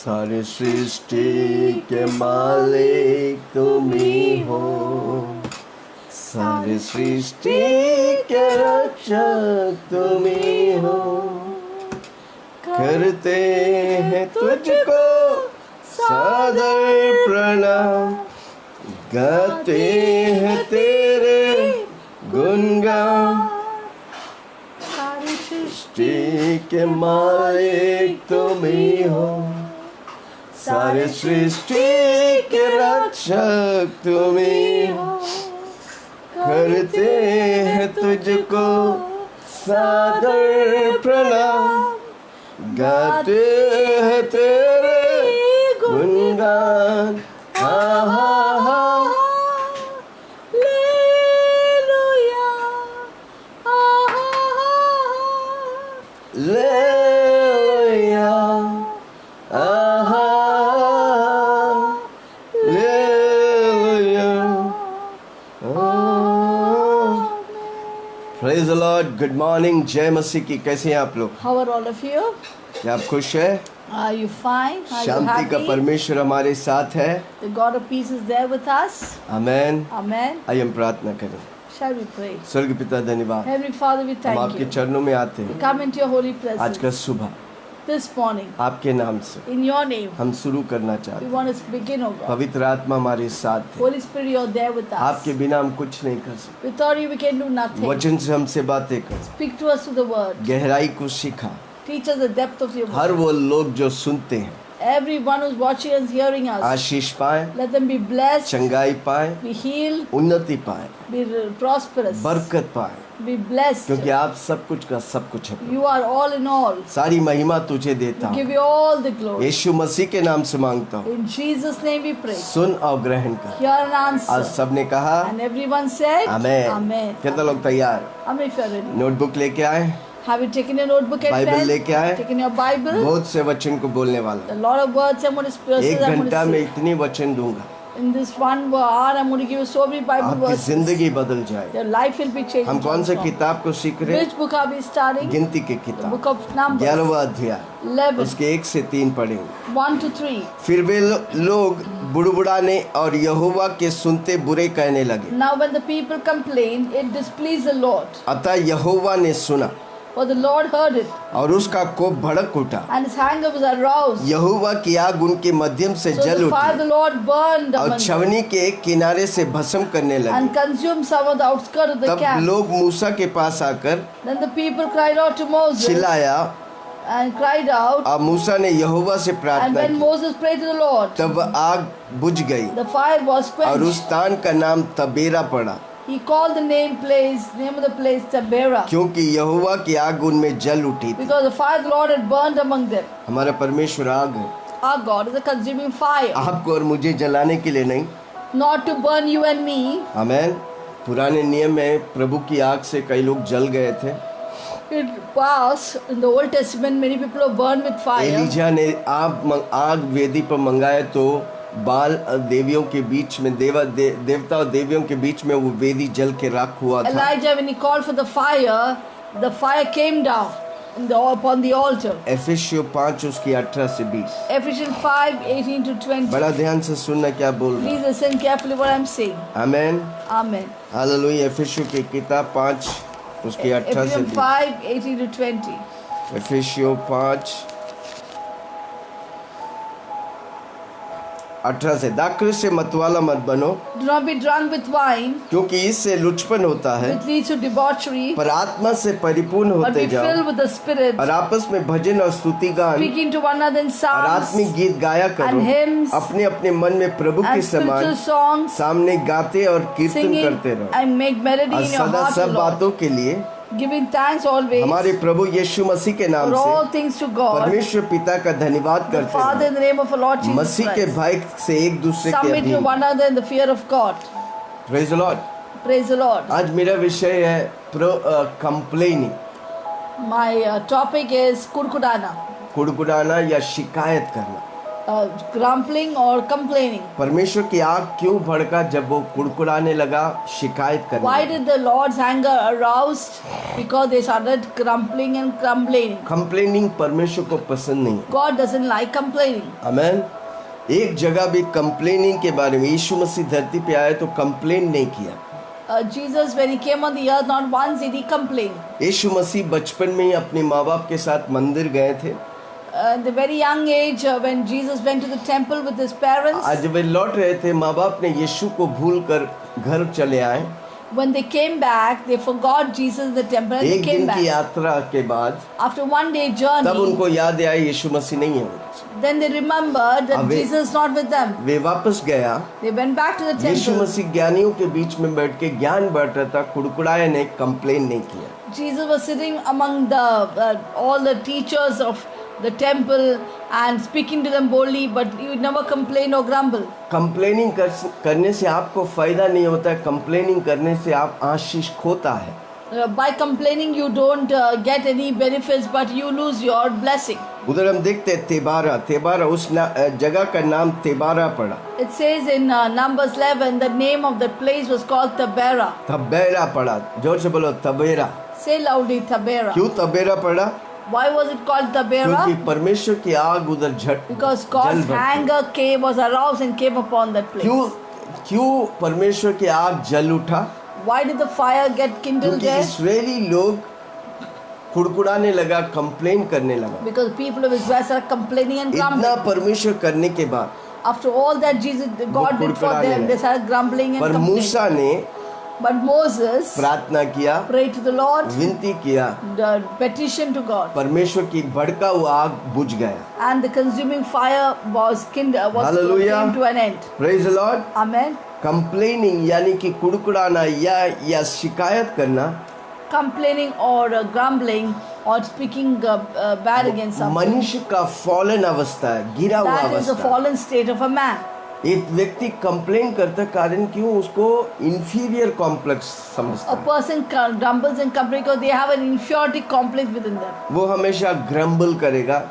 सारे सृष्टि के मालिक तुम ही हो, सारे सृष्टि के रक्षक तुम ही हो। करते हैं तुझको सादर प्रणाम, गाते हैं तेरे गुणगान। सारी सृष्टि के मालिक तुम ही हो, सारे सृष्टि के रक्षक तुम ही हो। करते हैं तुझको सादर प्रणाम, गाते हैं तेरे गुणगान। Praise the Lord. Good morning. जय मसीह की। कैसे हैं आप लोग? How are all of you? क्या आप खुश हैं? Are you fine? Are you शांति का happy? परमेश्वर हमारे साथ है। The God of peace is there with us. Amen. Amen. आइए हम प्रार्थना करें। Shall we pray? स्वर्ग पिता धन्यवाद, Heavenly Father, we हम thank आपके you. चरणों में आते We हैं। come into your holy आज का presence सुबह this morning. आपके नाम से In your name, हम शुरू करना चाहते we हैं। want to begin, oh God. पवित्र आत्मा हमारे साथ है। Holy Spirit, you're there with us. आपके बिना हम कुछ नहीं कर सकते। Without you, we can do nothing. वचन से हमसे बातें कर, Speak to us through the word. गहराई को सिखा। Teach us the depth of your her word. वो लोग जो सुनते हैं Everyone who's watching us, hearing us, आशीष पाए, let them be blessed, चंगाई पाए, be healed, उन्नति पाए, be prosperous, बरकत पाए, be blessed. क्योंकि आप सब कुछ का सब कुछ है। You are all in all. सारी महिमा तुझे देता We give हूँ, you all the glory. यीशु मसीह के नाम से मांगता हूँ। In Jesus' name we pray. सुन और ग्रहण कर। Hear an आज answer. सबने कहा And everyone said, amen. Amen. कितना लोग तैयार? Amen. If you are ready. Notebook लेके आए, Have you taken your notebook and Bible pen? लेके आए। Taken your Bible? बहुत से वचन को बोलने वाला A lot of words I'm going to हूँ। एक I'm going घंटा to में say. इतनी वचन दूंगा, In this 1 hour, I'm going to give you so many Bible आपकी verses. जिंदगी बदल जाए। Your life will be changed. हम कौन से transformed. किताब को सीख रहे हैं? Which book are we starting? गिनती की The किताब book of Numbers. 11वां अध्याय 11, उसके 1 से 3 पढ़ेंगे। 1 to 3. फिर वे लोग बुड़बुड़ाने और यहोवा के सुनते बुरे कहने लगे। Now when the people complained, it displeased the Lord. अतः यहोवा ने सुना For the Lord heard it, और उसका कोप भड़क उठा। and his anger was aroused. यहोवा की आग उनके मध्यम से So जल the fire of उठी the Lord burned और among them छवनी के एक किनारे से भस्म करने लगी। and consumed some of the outskirts of the तब camp. लोग मूसा के पास आकर Then the people cried out to Moses चिल्लाया and cried out. और मूसा ने यहोवा से And प्रार्थना when की। Moses prayed to the Lord, तब आग बुझ गई the fire was और उस quenched. स्थान का नाम तबेरा पड़ा, He called the name of the place Taberah, क्योंकि यहोवा की आग उनमें जल उठी थी। because the fire of the Lord had burned among them. हमारा परमेश्वर आग है, Our God is a consuming fire, आपको और मुझे जलाने के लिए नहीं। not to burn you and me. आमेन। पुराने नियम में प्रभु की आग से कई लोग जल गए थे। It was in the Old Testament, many people were burned with fire. ELISA ने आग वेदी पर मंगाया तो बाल देवियों के बीच में देवता और देवियों के बीच में वो वेदी जल के राख हुआ था। Elijah, when he called for the fire came down upon the altar. एफेसियों 5 उसकी 18 से 20। Ephesians 5:18 to 20. बड़ा ध्यान से सुनना क्या बोल रहा है। Please listen carefully what I'm saying. आमेन। Amen. हालेलुया। एफेसियों की किताब 5 उसकी 18 से Ephesians 20। 5:18 to 20. एफेसियों 5 18 से दाखमधु से मतवाला मत बनो, Do not be drunk with wine, क्योंकि इससे लुचपन होता है, which leads to debauchery, पर आत्मा से परिपूर्ण but होते be जाओ filled with the Spirit, और आपस में भजन और स्तुति गान speaking to one another in और psalms आत्मिक गीत गाया करो, and hymns अपने अपने मन में प्रभु के and spiritual समान songs, सामने गाते और कीर्तन singing करते रहो and make melody और in your सदा heart, O सब Lord, बातों के लिए giving thanks always हमारे प्रभु यीशु मसीह के नाम for all से things to God, परमेश्वर पिता का धन्यवाद the करते Father, रहो। in the name of our Lord Jesus मसीह के Christ. भय से एक दूसरे के Submit to अधीन। one another in the fear of God. Praise the Lord. Praise the Lord. आज मेरा विषय है complaining, My topic is kurkudana. कुड़कुड़ाना या शिकायत करना। grumbling or complaining. परमेश्वर की आग क्यों भड़का जब वो कुड़कुड़ाने लगा, शिकायत करने Why लगा? did the Lord's anger aroused? Because they started grumbling and complaining. Complaining परमेश्वर को पसंद नहीं। God doesn't like complaining. आमेन। एक जगह भी कंप्लेनिंग के बारे में, यीशु मसीह धरती पे आए तो कंप्लेन नहीं किया। Jesus, when he came on the earth, not once did he complain. यीशु मसीह बचपन में ही अपने माँ बाप के साथ मंदिर गए थे। The very young age, when Jesus went to the temple with his parents, आज वे लौट रहे थे, माँ बाप ने यीशु को भूल कर घर चले आए। when they came back, they forgot Jesus in the temple and they एक came दिन की back. यात्रा के बाद After one day तब journey, उनको याद आया यीशु मसीह नहीं है। then they remembered that अब वे- Jesus is not with them. वे वापस गया। They went back to the Yeshu temple. मसीह ज्ञानियों के बीच में बैठ के ज्ञान बांट रहा था, कुड़कुड़ाया नहीं, कंप्लेन नहीं किया। Jesus was sitting among all the teachers of the temple and speaking to them boldly, but he would never complain or grumble. Complaining करने से आपको फायदा नहीं होता है, कंप्लेनिंग करने से आप आशीष खोता है। By complaining, you don't get any benefits, but you lose your blessing. उधर हम देखते हैं तेबारा, तेबारा उस जगह का नाम तेबारा पड़ा। It says in Numbers 11, the name of the place was called Tabera. Taberah पड़ा, जोर से बोलो तबेरा। Say loudly, Tabera. क्यों तबेरा पड़ा? Why was it called Tabera? क्योंकि परमेश्वर की आग उधर झट Because जल God's भड़की। anger was aroused and came upon that place. क्यों परमेश्वर की आग जल उठा? Why did the fire get kindled क्योंकि there? इस्राएली लोग कुड़कुड़ाने लगा, कंप्लेन करने लगा। Because people of Israel started complaining and इतना grumbling. परमेश्वर करने के बाद After all that God did for कुड़कुड़ाने them, लगे। they started grumbling and पर complaining. मूसा ने But Moses प्रार्थना किया, prayed to the Lord, विनती किया, the petition to God, परमेश्वर की भड़का हुआ आग बुझ गया। and the consuming fire was Hallelujah. came to an end. Praise the Lord. Amen. Complaining यानी कि कुड़कुड़ाना या शिकायत करना Complaining or grumbling or speaking bad against someone. मनुष्य का फॉलन अवस्था है, गिरा हुआ That is the अवस्था। fallen state of a man. एक व्यक्ति कंप्लेन करता, कारण क्यों? उसको इंफीरियर कॉम्प्लेक्स समझता A है। person grumbles and complains because they have an inferiority complex within them. वो हमेशा ग्रम्बल करेगा,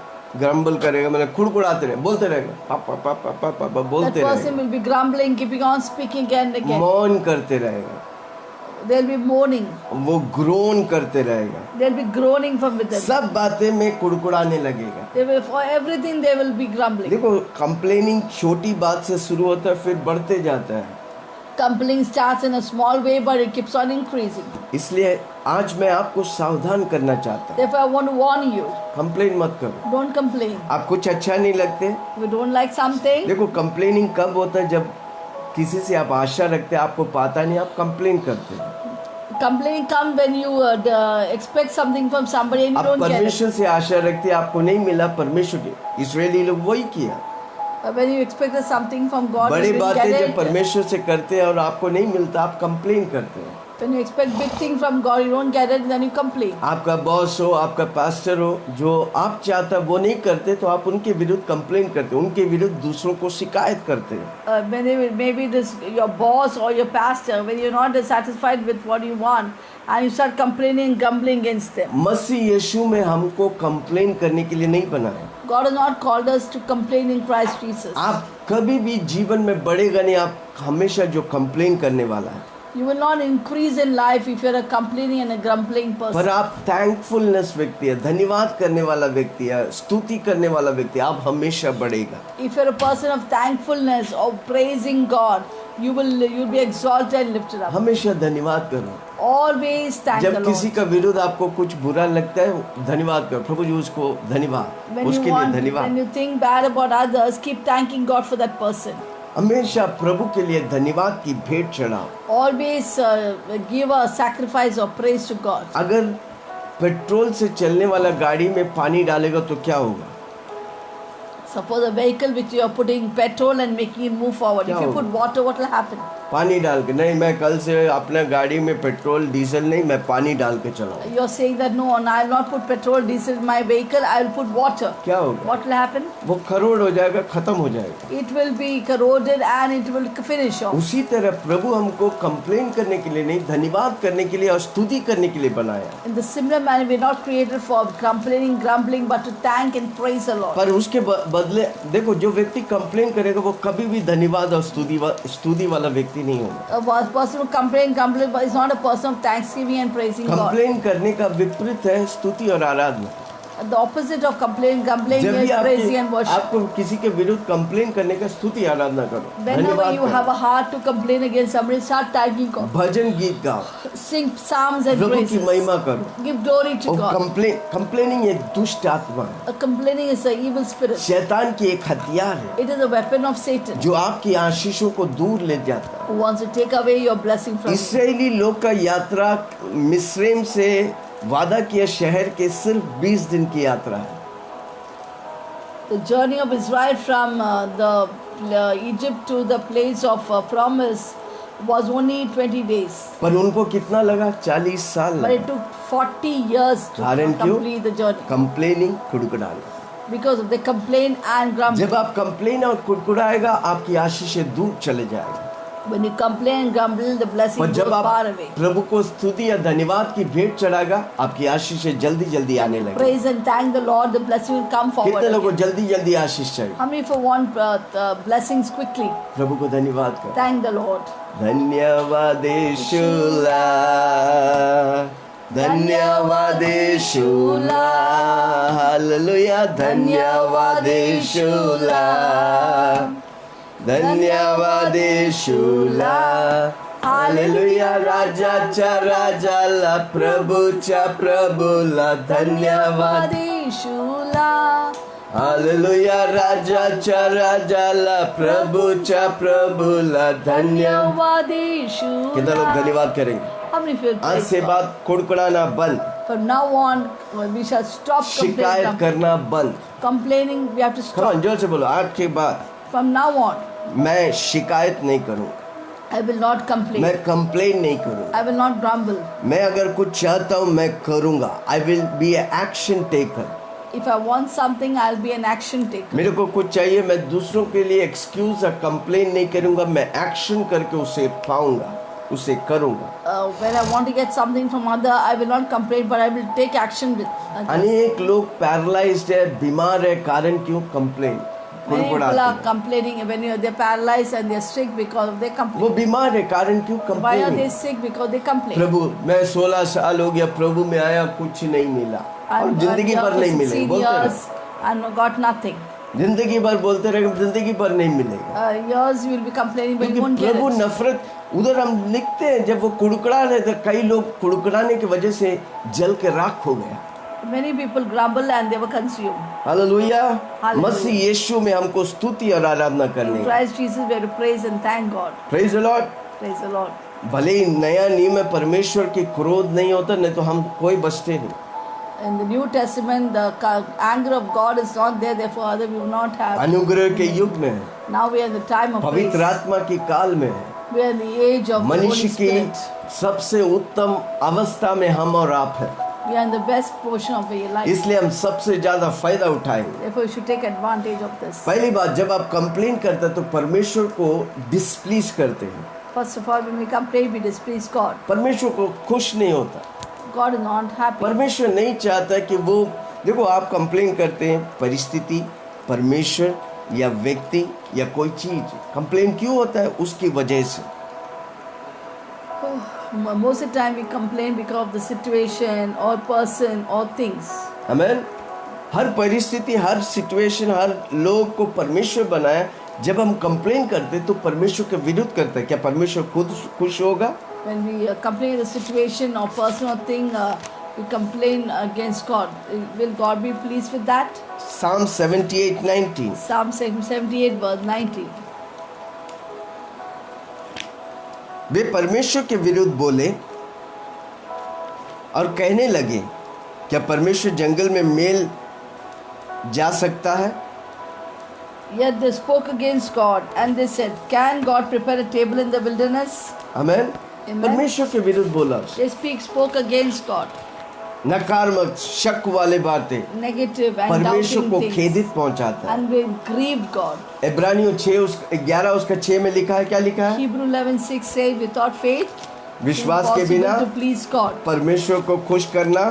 मतलब कुड़कुड़ाते रहे, बोलते रहेगा, पापा पापा पापा That बोलते person रहेगा, will be grumbling, keeping on speaking again and again. मौन करते रहेगा, They'll be moaning. वो ग्रोन करते रहेगा, They'll be groaning from within. सब बातें में कुड़कुड़ाने लगेगा। They will, for everything they will be grumbling. देखो, कंप्लेनिंग छोटी बात से शुरू होता है, फिर बढ़ते जाता है। Complaining starts in a small way, but it keeps on increasing. इसलिए आज मैं आपको सावधान करना चाहता हूँ, Therefore, I want to warn you, complain मत करो। don't complain. आप कुछ अच्छा नहीं लगते, If you don't like something, देखो कंप्लेनिंग कब होता है? जब किसी से आप आशा रखते हैं, आपको पता नहीं, आप कंप्लेन करते हैं। complaining comes when you expect something from somebody and you आप don't get it. परमेश्वर से आशा रखते हैं, आपको नहीं मिला, परमेश्वर के इस्राएली लोग वही किया। When you expected something from God and बड़ी you didn't बातें get जब it. परमेश्वर से करते हैं और आपको नहीं मिलता, आप कंप्लेन करते हैं। When you expect big thing from God, you don't get it, then you complain. आपका बॉस हो, आपका पास्टर हो, जो आप चाहता वो नहीं करते, तो आप उनके विरुद्ध कंप्लेन करते हैं, उनके विरुद्ध दूसरों को शिकायत करते हैं। Maybe this your boss or your pastor, when you're not satisfied with what you want, and you start complaining, grumbling against them. मसीह यीशु में हमको कंप्लेन करने के लिए नहीं बनाया। God has not called us to complain in Christ Jesus. आप कभी भी जीवन में बढ़ेगा नहीं, आप हमेशा जो कंप्लेन करने वाला है। You will not increase in life if you're a complaining and a grumbling पर person. आप थैंकफुलनेस व्यक्ति है, धन्यवाद करने वाला व्यक्ति है, स्तुति करने वाला व्यक्ति, आप हमेशा बढ़ेगा। If you're a person of thankfulness or praising God, you'll be exalted and lifted up. हमेशा धन्यवाद करो। Always thank the जब किसी Lord. का विरोध आपको कुछ बुरा लगता है, धन्यवाद करो, प्रभु जी उसको धन्यवाद, When उसके लिए when धन्यवाद। you think bad about others, keep thanking God for that person. हमेशा प्रभु के लिए धन्यवाद की भेंट चढ़ाओ। Always give a sacrifice of praise to God. अगर पेट्रोल से चलने वाला गाड़ी में पानी डालेगा तो क्या होगा? Suppose a vehicle which you are putting petrol and making it move forward. If you क्या put water, what will happen? पानी डाल के नहीं, मैं कल से अपना गाड़ी में पेट्रोल डीजल नहीं, मैं पानी डाल के चलाऊं। You are saying that no, I will not put petrol, diesel in my vehicle. I will put water. क्या होगा? What will happen? वो खरोड़ हो जाएगा, खत्म हो जाएगा। It will be corroded and it will finish off. उसी तरह प्रभु हमको कंप्लेन करने के लिए नहीं, धन्यवाद करने के लिए और स्तुति करने के लिए बनाया। In the similar manner, we are not created for complaining, grumbling, but to thank and praise the Lord. पर उसके बदले देखो, जो व्यक्ति कंप्लेन करेगा वो कभी भी धन्यवाद और स्तुति वाला व्यक्ति नहीं होगा। A person who complain, but is not a person of thanksgiving and praising God. Complain करने का विपरीत है स्तुति और आराधना। The opposite of complaining जब भी is praising and worship. आपको किसी के विरुद्ध कंप्लेन करने का स्तुति आराधना करो, Whenever धन्यवाद you करो, have a heart to complain against somebody, start thanking God. भजन गीत गाओ, Sing psalms and प्रभु की praises. महिमा करो। Give glory to और God. कंप्लेनिंग एक दुष्ट आत्मा है, Complaining is an evil spirit. शैतान की एक हथियार है It is a weapon of Satan जो आपकी आशीषों को दूर ले जाता who wants to take away your blessing from है। you. इसराइली लोग का यात्रा मिस्रैम से वादा किया शहर के सिर्फ 20 दिन की यात्रा है। The journey of Israel from Egypt to the place of promise was only 20 days. पर उनको कितना लगा? 40 साल But it लगा। took 40 years to कारण क्यों? complete the journey. कंप्लेनिंग, कुड़कुड़ाना। Because they complain and grumble. जब आप कंप्लेन और कुड़कुड़ाएगा आपकी आशीषें दूर चले जाएगी। When you complain and grumble, the blessing पर goes जब far आप away. प्रभु को स्तुति या धन्यवाद की भेंट चढ़ाएगा आपकी आशीषें जल्दी जल्दी आने लगेगी। Praise and thank the Lord, the blessing will come forward. कितने लोगों को again. जल्दी जल्दी आशीष चाहिए? How many for want blessings quickly? प्रभु को धन्यवाद करो। Thank the Lord. धन्यवाद यीशुला, धन्यवाद यीशुला, हालेलुया, धन्यवाद यीशुला, धन्यवाद यीशुला, हालेलुया, राजाच्या राजाला, प्रभूच्या प्रभूला धन्यवाद, Yeshua. हालेलुया, राजाच्या राजाला, प्रभूच्या प्रभूला धन्यवाद। धन्यवाद यीशुआ. कितना लोग धन्यवाद करेंगे? How many feel आज praise से God? बात कुड़कुड़ाना बंद, From now on, we shall stop शिकायत complaining. करना बंद। Complaining, we have to Come on, stop. जोर से बोलो, आज के बाद From now on, मैं शिकायत नहीं करूँगा, I will not complain. मैं कंप्लेन नहीं करूँगा, I will not grumble. मैं अगर कुछ चाहता हूँ मैं करूँगा। I will be a action taker. If I want something, I'll be an action taker. मेरे को कुछ चाहिए, मैं दूसरों के लिए एक्सक्यूज या कंप्लेन नहीं करूँगा, मैं एक्शन करके उसे पाऊँगा, उसे करूँगा। When I want to get something from other, I will not complain, but I will take action with. अनेक लोग पैरालाइज्ड है, बीमार है, कारण क्यों? कंप्लेन, Many people are कुड़कुड़ाते हैं। complaining when they're paralyzed and they're sick because of their वो complaint. बीमार है, कारण क्यों? Why are complain. they sick? Because they complain. प्रभु मैं 16 साल हो गया प्रभु में आया, कुछ नहीं मिला, और And जिंदगी भर नहीं मिले, 16 बोलते years रहे, and got nothing. जिंदगी भर बोलते रहे, जिंदगी भर नहीं मिलेगा। Years you will be complaining, but you क्योंकि won't get प्रभु it. नफरत, उधर हम लिखते हैं जब वो कुड़कुड़ा रहे थे, कई लोग कुड़कुड़ाने की वजह से जल के राख हो गया। Many people grumble and they were consumed. हालेलुया। हालेलुया। मसीह यीशु में हमको स्तुति और आराधना In करनी है। Christ Jesus, we have to praise and thank God. Praise the Lord. Praise the Lord. भले ही नया नियम में परमेश्वर की क्रोध नहीं होता, नहीं तो हम कोई बचते नहीं। In the New Testament, the anger of God is not there, therefore other we will not have. अनुग्रह के युग में है, Now we are in the time of grace. पवित्र आत्मा की काल में है, We are in the age of the Holy मनुष्य की Spirit. सबसे उत्तम अवस्था में हम और आप हैं। We are in the best portion of your life. इसलिए हम सबसे ज्यादा फायदा उठाएंगे। Therefore, you should take advantage of this. पहली बात, जब आप कंप्लेन करते हैं तो परमेश्वर को डिस्प्लीज करते हैं। First of all, when we complain, we displease God. परमेश्वर को खुश नहीं होता। God is not happy. परमेश्वर नहीं चाहता कि वो, देखो आप कंप्लेन करते हैं, परिस्थिति, परमेश्वर या व्यक्ति या कोई चीज, कंप्लेन क्यों होता है? उसकी वजह से। Most of the time, we complain because of the situation or person or things. आमीन। हर परिस्थिति, हर सिचुएशन, हर लोग को परमेश्वर बनाया। जब हम कंप्लेन करते तो परमेश्वर के विरुद्ध करते हैं, क्या परमेश्वर खुद खुश होगा? When we complain the situation or person or thing, we complain against God. Will God be pleased with that? Psalm 78:19। Psalm 78 verse 19. वे परमेश्वर के विरुद्ध बोले और कहने लगे, क्या परमेश्वर जंगल में मेल जा सकता है? Yet they spoke against God and they said, can God prepare a table in the wilderness? आमीन। Amen. परमेश्वर के विरुद्ध बोला, They spoke against God. नकारात्मक, शक वाले बातें Negative and परमेश्वर doubting को things. खेदित पहुंचाता है। And we grieved God. इब्रानियों 6:11 में लिखा है, क्या लिखा है? Hebrew 11:6 says, without faith, विश्वास के impossible बिना to please God. परमेश्वर को खुश करना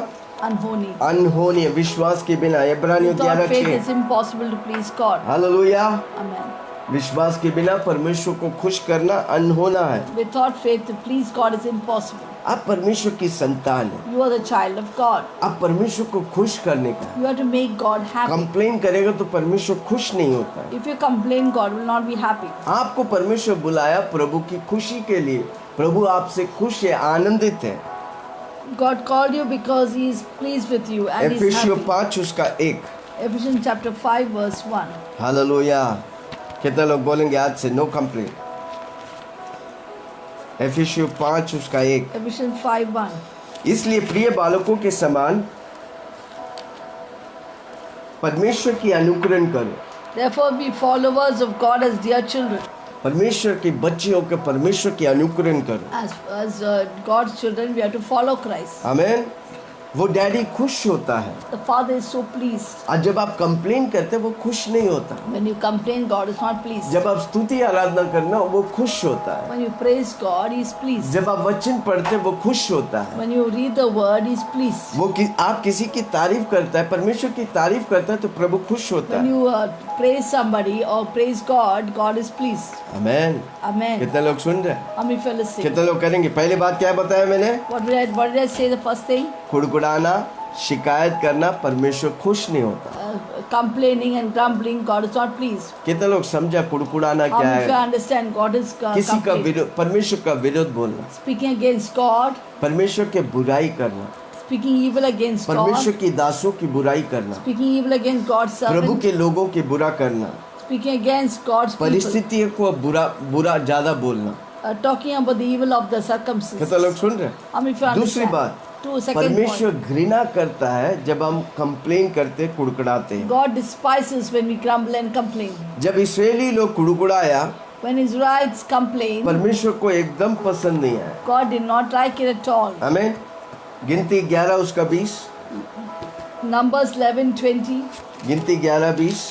unholy. अनहोनी है, विश्वास के बिना। इब्रानियों Without 11:6। faith, it's impossible to please God. Hallelujah. Amen. विश्वास के बिना परमेश्वर को खुश करना अनहोना है। Without faith, to please God is impossible. आप परमेश्वर की संतान है, You are the child of God. आप परमेश्वर को खुश करने का। You have to make God happy. Complain करेगा तो परमेश्वर खुश नहीं होता है। If you complain, God will not be happy. आपको परमेश्वर बुलाया प्रभु की खुशी के लिए। प्रभु आपसे खुश है, आनंदित है। God called you because He is pleased with you and He is एफिसियों happy. 5 उसका 1। Ephesians chapter 5 verse 1. हालेलुया। कितने लोग बोलेंगे आज से नो कंप्लेन? एफिसियों 5 उसका 1। Ephesians 5:1. इसलिए प्रिय बालकों के समान परमेश्वर की अनुकरण करो। Therefore be followers of God as dear children. परमेश्वर के बच्चे होकर परमेश्वर की अनुकरण करो। As God's children, we have to follow Christ. आमीन। वो डैडी खुश होता है, The Father is so pleased. और जब आप कंप्लेन करते वो खुश नहीं होता। When you complain, God is not pleased. जब आप स्तुति आराधना करना वो खुश होता है। When you praise God, He is pleased. जब आप वचन पढ़ते वो खुश होता है। When you read the word, He is pleased. आप किसी की तारीफ करता है, परमेश्वर की तारीफ करता है तो प्रभु खुश होता When है। you praise somebody or praise God, God is pleased. आमीन। Amen. कितने लोग सुन रहे हैं? How many fellows say? कितने लोग करेंगे? पहली बात क्या बताया मैंने? What did I say the first thing? कुड़कुड़ाना, शिकायत करना, परमेश्वर खुश नहीं होता। Complaining and grumbling, God is not pleased. कितने लोग समझा कुड़कुड़ाना How क्या many of you है? understand God is किसी का complaining? विरोध, परमेश्वर का विरोध बोलना, Speaking against God, परमेश्वर के बुराई करना, speaking evil against परमेश्वर God, की दासों की बुराई करना, speaking evil against God's प्रभु servant, के लोगों के बुरा करना, speaking against God's people, परिस्थितियों को बुरा ज्यादा बोलना। talking about the evil of the circumstances. कितने लोग सुन रहे हैं? How many of you दूसरी understand? बात, Second परमेश्वर point. घृणा करता है जब हम कंप्लेन करते, कुड़कुड़ाते हैं। God despises when we grumble and complain. जब इस्राएली लोग कुड़कुड़ाया, When Israelites complain, परमेश्वर को एकदम पसंद नहीं आया। God did not like it at all. आमीन। गिनती 11 उसका 20। Numbers 11:20. गिनती 11:20।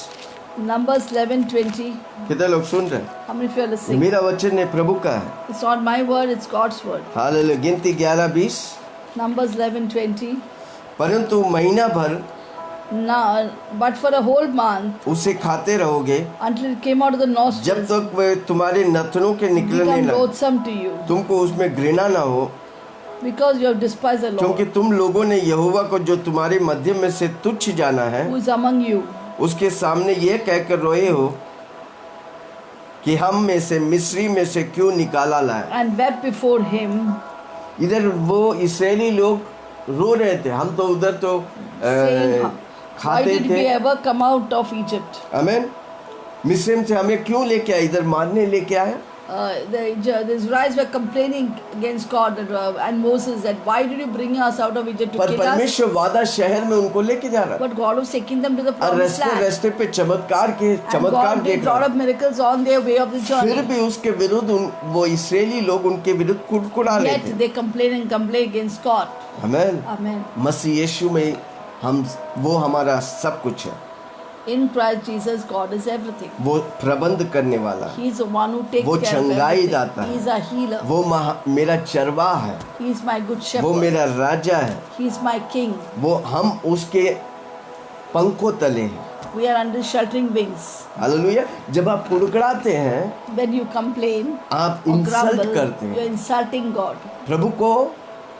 Numbers 11:20. कितने लोग सुन रहे हैं? How many of you are ये listening? मेरा वचन है, प्रभु का है। It's not my word, it's God's word. Hallelujah. गिनती 11:20। Numbers 11:20. परंतु महीना भर Now, but for a whole month, उसे खाते रहोगे until it came out of the जब nostrils, तक वे तुम्हारे नथनों के निकलने become लगे। loathsome to you, तुमको उसमें घृणा ना हो, because you have despised the क्योंकि Lord, तुम लोगों ने यहोवा को जो तुम्हारे मध्य में से तुच्छ जाना है, who is among you, उसके सामने ये कहकर रोए हो कि हम में से मिस्री में से क्यों निकाला लाए। and wept before him. इधर वो इस्राएली लोग रो रहे थे, हम तो उधर तो Saying, why खाते did we थे। ever come out of Egypt? आमीन। मिस्र से हमें क्यों लेके आए, इधर मारने लेके आए। The Israelites were complaining against God and Moses that why did you bring us out of Egypt to पर kill us? परमेश्वर वादा शहर में उनको लेके जा रहा है, But God was taking them to the और promised रास्ते land. रास्ते पे चमत्कार And God did देख a lot रहा of miracles on their way of the है। फिर journey. भी उसके विरुद्ध वो इस्राएली लोग उनके विरुद्ध कुड़कुड़ा रहे थे। Yet they complain and complain against God. आमीन। Amen. मसीह यीशु में हम, वो हमारा सब कुछ है। In Christ Jesus, God is everything. वो प्रबंध करने वाला है, He is the one who takes वो care of चंगाई दाता everything. है। He is a healer. वो मेरा चरवाह है, He is my good वो shepherd. मेरा राजा है, He is my king. वो हम उसके पंखों तले हैं। We are under sheltering wings. Hallelujah. जब आप कुड़कुड़ाते हैं, When you complain आप or इंसल्ट grumble, करते you are हैं insulting God. प्रभु को।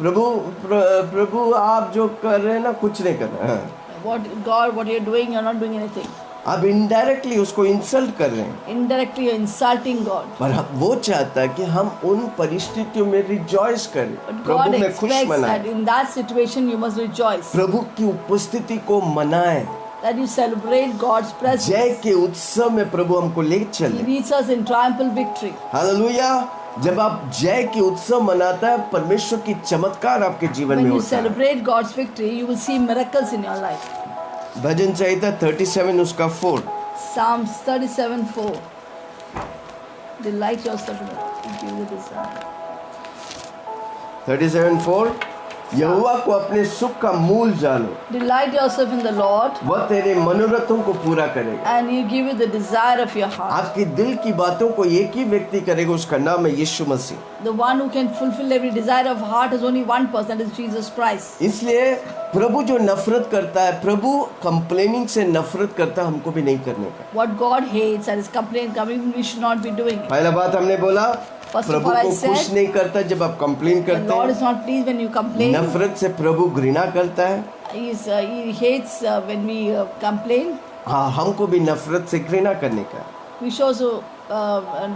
प्रभु आप जो कर रहे हैं ना, कुछ नहीं कर रहे हैं। What you're doing, you're not doing anything. आप इनडायरेक्टली उसको इंसल्ट कर रहे हैं। Indirectly, you're insulting God. पर वो चाहता है कि हम उन परिस्थितियों में रिजॉइस करें, But प्रभु God में खुश expects that मनाएं, in that situation you must rejoice. प्रभु की उपस्थिति को मनाएं। That you celebrate God's presence. जय के उत्सव में प्रभु हमको ले He चले। leads us in triumphal victory. Hallelujah. जब आप जय के उत्सव मनाता है, परमेश्वर की चमत्कार आपके जीवन When में you होता है। celebrate God's victory, you will see miracles in your life. भजन संहिता 37 उसका 4। Psalms 37:4. Delight yourself in it. Give the desire. 37:4। यहोवा को अपने सुख का मूल जानो, Delight yourself in the Lord, वह तेरे मनोरथों को पूरा करेगा। and He give you the desire of your heart. आपकी दिल की बातों को एक ही व्यक्ति करेगा, उसका नाम है यीशु मसीह। The one who can fulfill every desire of heart is only one person, that is Jesus Christ. इसलिए प्रभु जो नफरत करता है, प्रभु कंप्लेनिंग से नफरत करता है, हमको भी नहीं करने का। What God hates and is complaint coming, we should not be doing it. पहला बात हमने बोला, First of Prabhu all, I को खुश said, नहीं करता जब आप कंप्लेन The करते Lord हैं। is not pleased when you complain. नफरत से प्रभु घृणा करता है। He hates when we complain. हाँ, हमको भी नफरत से घृणा करने का। We should also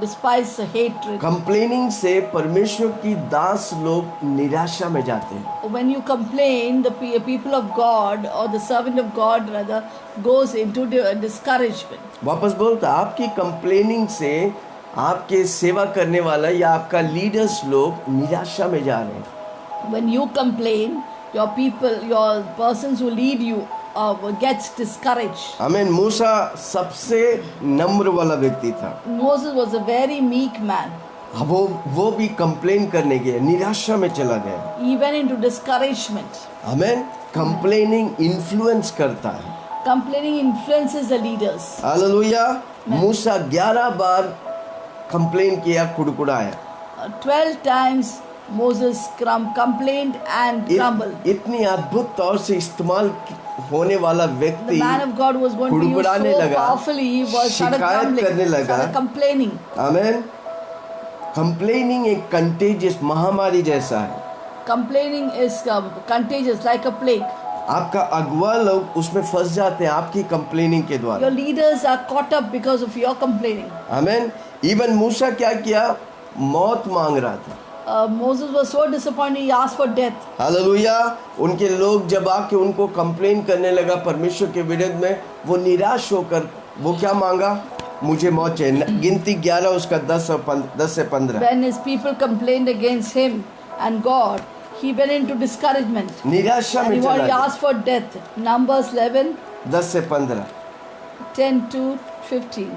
despise hatred. Complaining से परमेश्वर की दास लोग निराशा में जाते हैं। When you complain, the people of God or the servant of God rather goes into discouragement. वापस बोलता, आपकी कंप्लेनिंग से आपके सेवा करने वाला या आपका लीडर्स लोग निराशा में जा रहे हैं। When you complain, your people, your persons who lead you gets discouraged. आमीन। मूसा सबसे नम्र वाला व्यक्ति था। Moses was a very meek man. वो भी कंप्लेन करने गया, निराशा में चला गया। He went into discouragement. आमीन। कंप्लेनिंग इन्फ्लुएंस करता है। Complaining influences the leaders. Hallelujah. Musa 11 bar complain किया, कुड़कुड़ाया। 12 times Moses complained and grumbled. इतनी अद्भुत तौर से इस्तेमाल होने वाला The व्यक्ति man of God was going to use कुड़कुड़ाने so लगा, powerfully. He was started शिकायत grumbling, करने लगा। started complaining. आमीन। कंप्लेनिंग एक कंटेजियस महामारी जैसा है। Complaining is contagious like a plague. आपका अगुवा लोग उसमें फंस जाते हैं आपकी कंप्लेनिंग के द्वारा। Your leaders are caught up because of your complaining. आमीन। इवन मूसा क्या किया, मौत मांग रहा था। Moses was so disappointed, he asked for death. Hallelujah. उनके लोग जब आके उनको कंप्लेन करने लगा परमेश्वर के विरुद्ध में, वो निराश होकर वो क्या मांगा, मुझे मौत चाहिए। गिनती 11 उसका 10 से 15। When his people complained against him and God, he went into discouragement. निराशा And में he चला गया। asked for death. Numbers 11, 10 से 15। 10 to 15.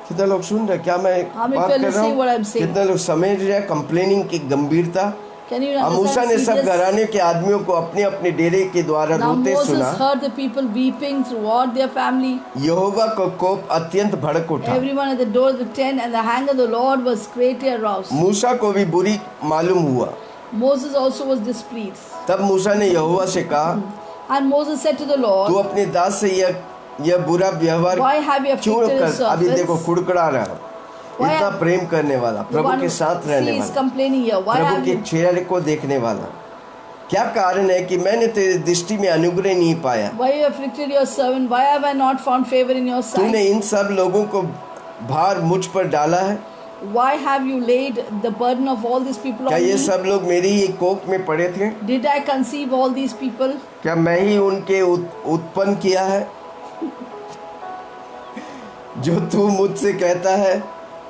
कितने लोग सुन रहे, क्या मैं How many बात people कर रहा see what I'm हूँ? saying? कितने लोग समझ रहे हैं कंप्लेनिंग की गंभीरता? Can you अब मूसा understand? ने सब serious? घराने के आदमियों को अपने अपने डेरे के द्वारा Now रोते Moses सुना। heard the people weeping throughout their family. यहोवा का कोप अत्यंत भड़क उठा। Everyone at the door of the tent, and the anger of the Lord was greatly aroused. मूसा को भी बुरी मालूम हुआ। Moses also was displeased. तब मूसा ने यहोवा से कहा, And Moses said to the तू Lord, अपने दास से यह बुरा व्यवहार Why have you क्यों afflicted his कर, अभी देखो servants? कुड़कुड़ा रहा है। Why इतना have- प्रेम करने वाला, The प्रभु one के who साथ रहने is वाला, complaining here. Why Prabhu have के you? चेहरे को देखने वाला, क्या कारण है कि मैंने तेरी दृष्टि में अनुग्रह नहीं पाया? Why you afflicted your servant? Why have I not found favor in your तूने sight? इन सब लोगों को भार मुझ पर डाला है। Why have you laid the burden of all these people क्या on ये me? सब लोग मेरी ही कोख में पड़े थे? Did I conceive all these people? क्या मैं ही उनके उत्पन्न किया है? जो तू मुझसे कहता है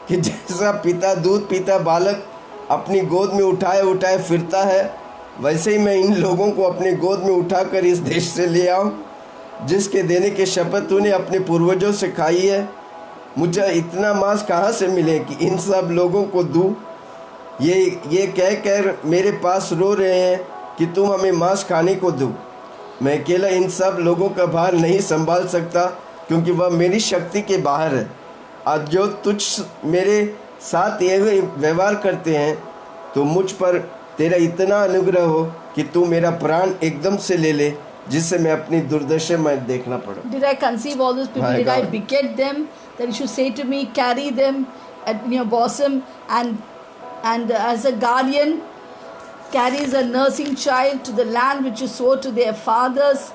कि जैसा पिता दूध पीता बालक अपनी गोद में उठाए उठाए फिरता है, वैसे ही मैं इन लोगों को अपनी गोद में उठाकर इस देश से ले आऊं जिसके देने की शपथ तूने अपने पूर्वजों से खाई है। मुझे इतना मांस कहाँ से मिले कि इन सब लोगों को दूं? ये कह कर मेरे पास रो रहे हैं कि तुम हमें मांस खाने को दो। मैं अकेला इन सब लोगों का भार नहीं संभाल सकता, क्योंकि वह मेरी शक्ति के बाहर है। आज जो तुझ मेरे साथ ये व्यवहार करते हैं, तो मुझ पर तेरा इतना अनुग्रह हो कि तू मेरा प्राण एकदम से ले ले, जिससे मैं अपनी दुर्दशा में देखना पड़ा। Did I conceive all these people? My Did I God. beget them? That you should say to me, carry them in your bosom, and as a guardian carries a nursing child to the land which you swore to their fathers.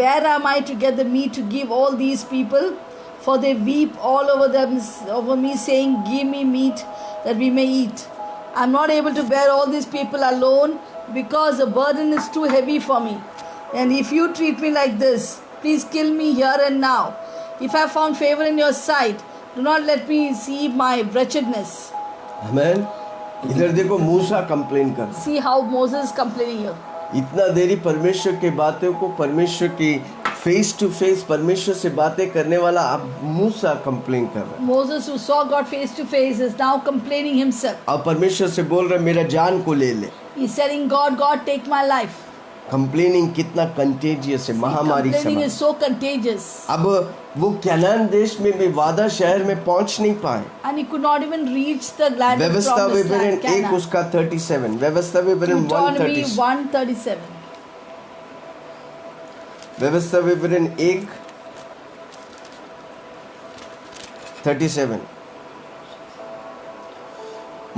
Where am I to get the meat to give all these people? For they weep all over me, saying, give me meat that we may eat. I'm not able to bear all these people alone, because the burden is too heavy for me. And if you treat me like this, please kill me here and now. If I have found favor in your sight, do not let me see my wretchedness. आमीन। इधर देखो मूसा complain कर, See how Moses is complaining here. इतना देरी परमेश्वर के बातों को, परमेश्वर की फेस टू फेस परमेश्वर से बातें करने वाला अब मूसा कंप्लेन कर रहा है। Moses, who saw God face to face, is now complaining himself. अब परमेश्वर से बोल रहा है मेरा जान को ले ले। He's telling God, God, take my life. Complaining कितना कंटेजियस है, महामारी Complaining समान। is so contagious. अब वो कनान देश में भी वादा शहर में पहुंच नहीं पाए। And he could not even reach the land of व्यवस्था promised विवरण land, 1 Canaan. उसका 37, व्यवस्था विवरण Deuteronomy 137, 1:37. व्यवस्था विवरण 1:37।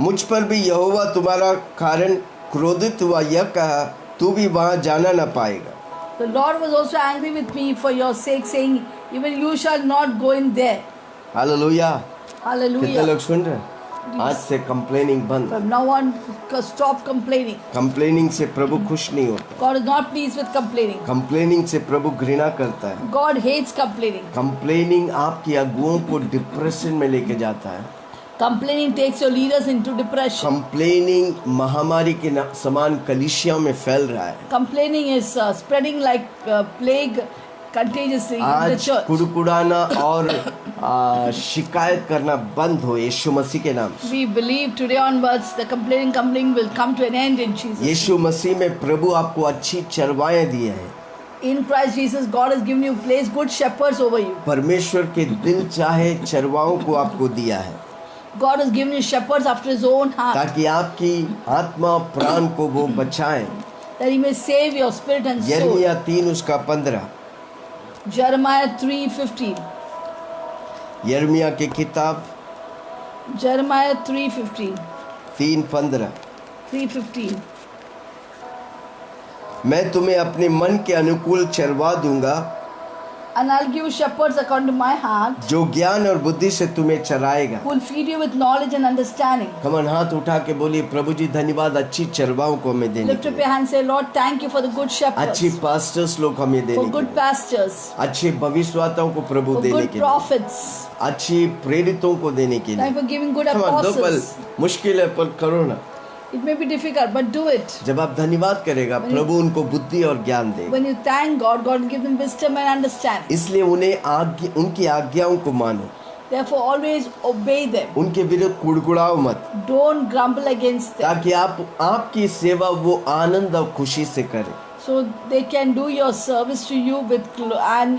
मुझ पर भी यहोवा तुम्हारा कारण क्रोधित हुआ, यह कहा तू भी वहां जाना न पाएगा। The Lord was also angry with me for your sake, saying, even you shall not go in there. Hallelujah. कितने Hallelujah. लोग सुन रहे हैं? आज से कंप्लेनिंग बंद। From now on, stop complaining. Complaining से प्रभु खुश नहीं होता। God is not pleased with complaining. Complaining से प्रभु घृणा करता है। God hates complaining. कंप्लेनिंग आपकी अगुओं को डिप्रेशन में लेके जाता है। Complaining takes your leaders into depression. Complaining महामारी के समान कलीसियाओं में फैल रहा है। Complaining is spreading like plague contagiously in the आज church. कुड़कुड़ाना और शिकायत करना बंद हो यीशु मसीह के नाम से। We believe today onwards the complaining will come to an end in Jesus. यीशु मसीह में प्रभु आपको अच्छी चरवाएं दिए हैं। In Christ Jesus, God has given you placed good shepherds over you. परमेश्वर के दिल चाहे चरवाओं को आपको दिया है, God has given you shepherds after His own heart, ताकि आपकी आत्मा प्राण को वो बचाएं। that He may save your spirit and soul. यिर्मयाह 3 उसका 15, Jeremiah 3:15. यिर्मयाह की किताब Jeremiah 3:15. 3:15। 3:15. मैं तुम्हें अपने मन के अनुकूल चरवा दूंगा, And I'll give you shepherds according to my heart, जो ज्ञान और बुद्धि से तुम्हें चराएगा। who will feed you with knowledge and understanding. कमन हाथ उठा के बोलिए, प्रभु जी धन्यवाद अच्छी चरवाओं को हमें देने Lift के up लिए, your hand, say, Lord, thank you for the good shepherds, अच्छी पास्टर्स लोग हमें देने for के good लिए, pastors, अच्छे भविष्यवक्ताओं को प्रभु for देने good के लिए, prophets. अच्छी प्रेरितों को देने के Thank लिए। you for giving good Come on, 2 पल apostles. मुश्किल है पर करो ना। It may be difficult, but do it. जब आप धन्यवाद करेगा प्रभु उनको बुद्धि और ज्ञान देगा। When you thank God, God will give them wisdom and understanding. इसलिए उन्हें उनकी आज्ञाओं को मानो, Therefore, always obey them. उनके विरुद्ध कुड़कुड़ाओ मत, Don't grumble against them. ताकि आपकी सेवा वो आनंद और खुशी से करें। So they can do your service to you with and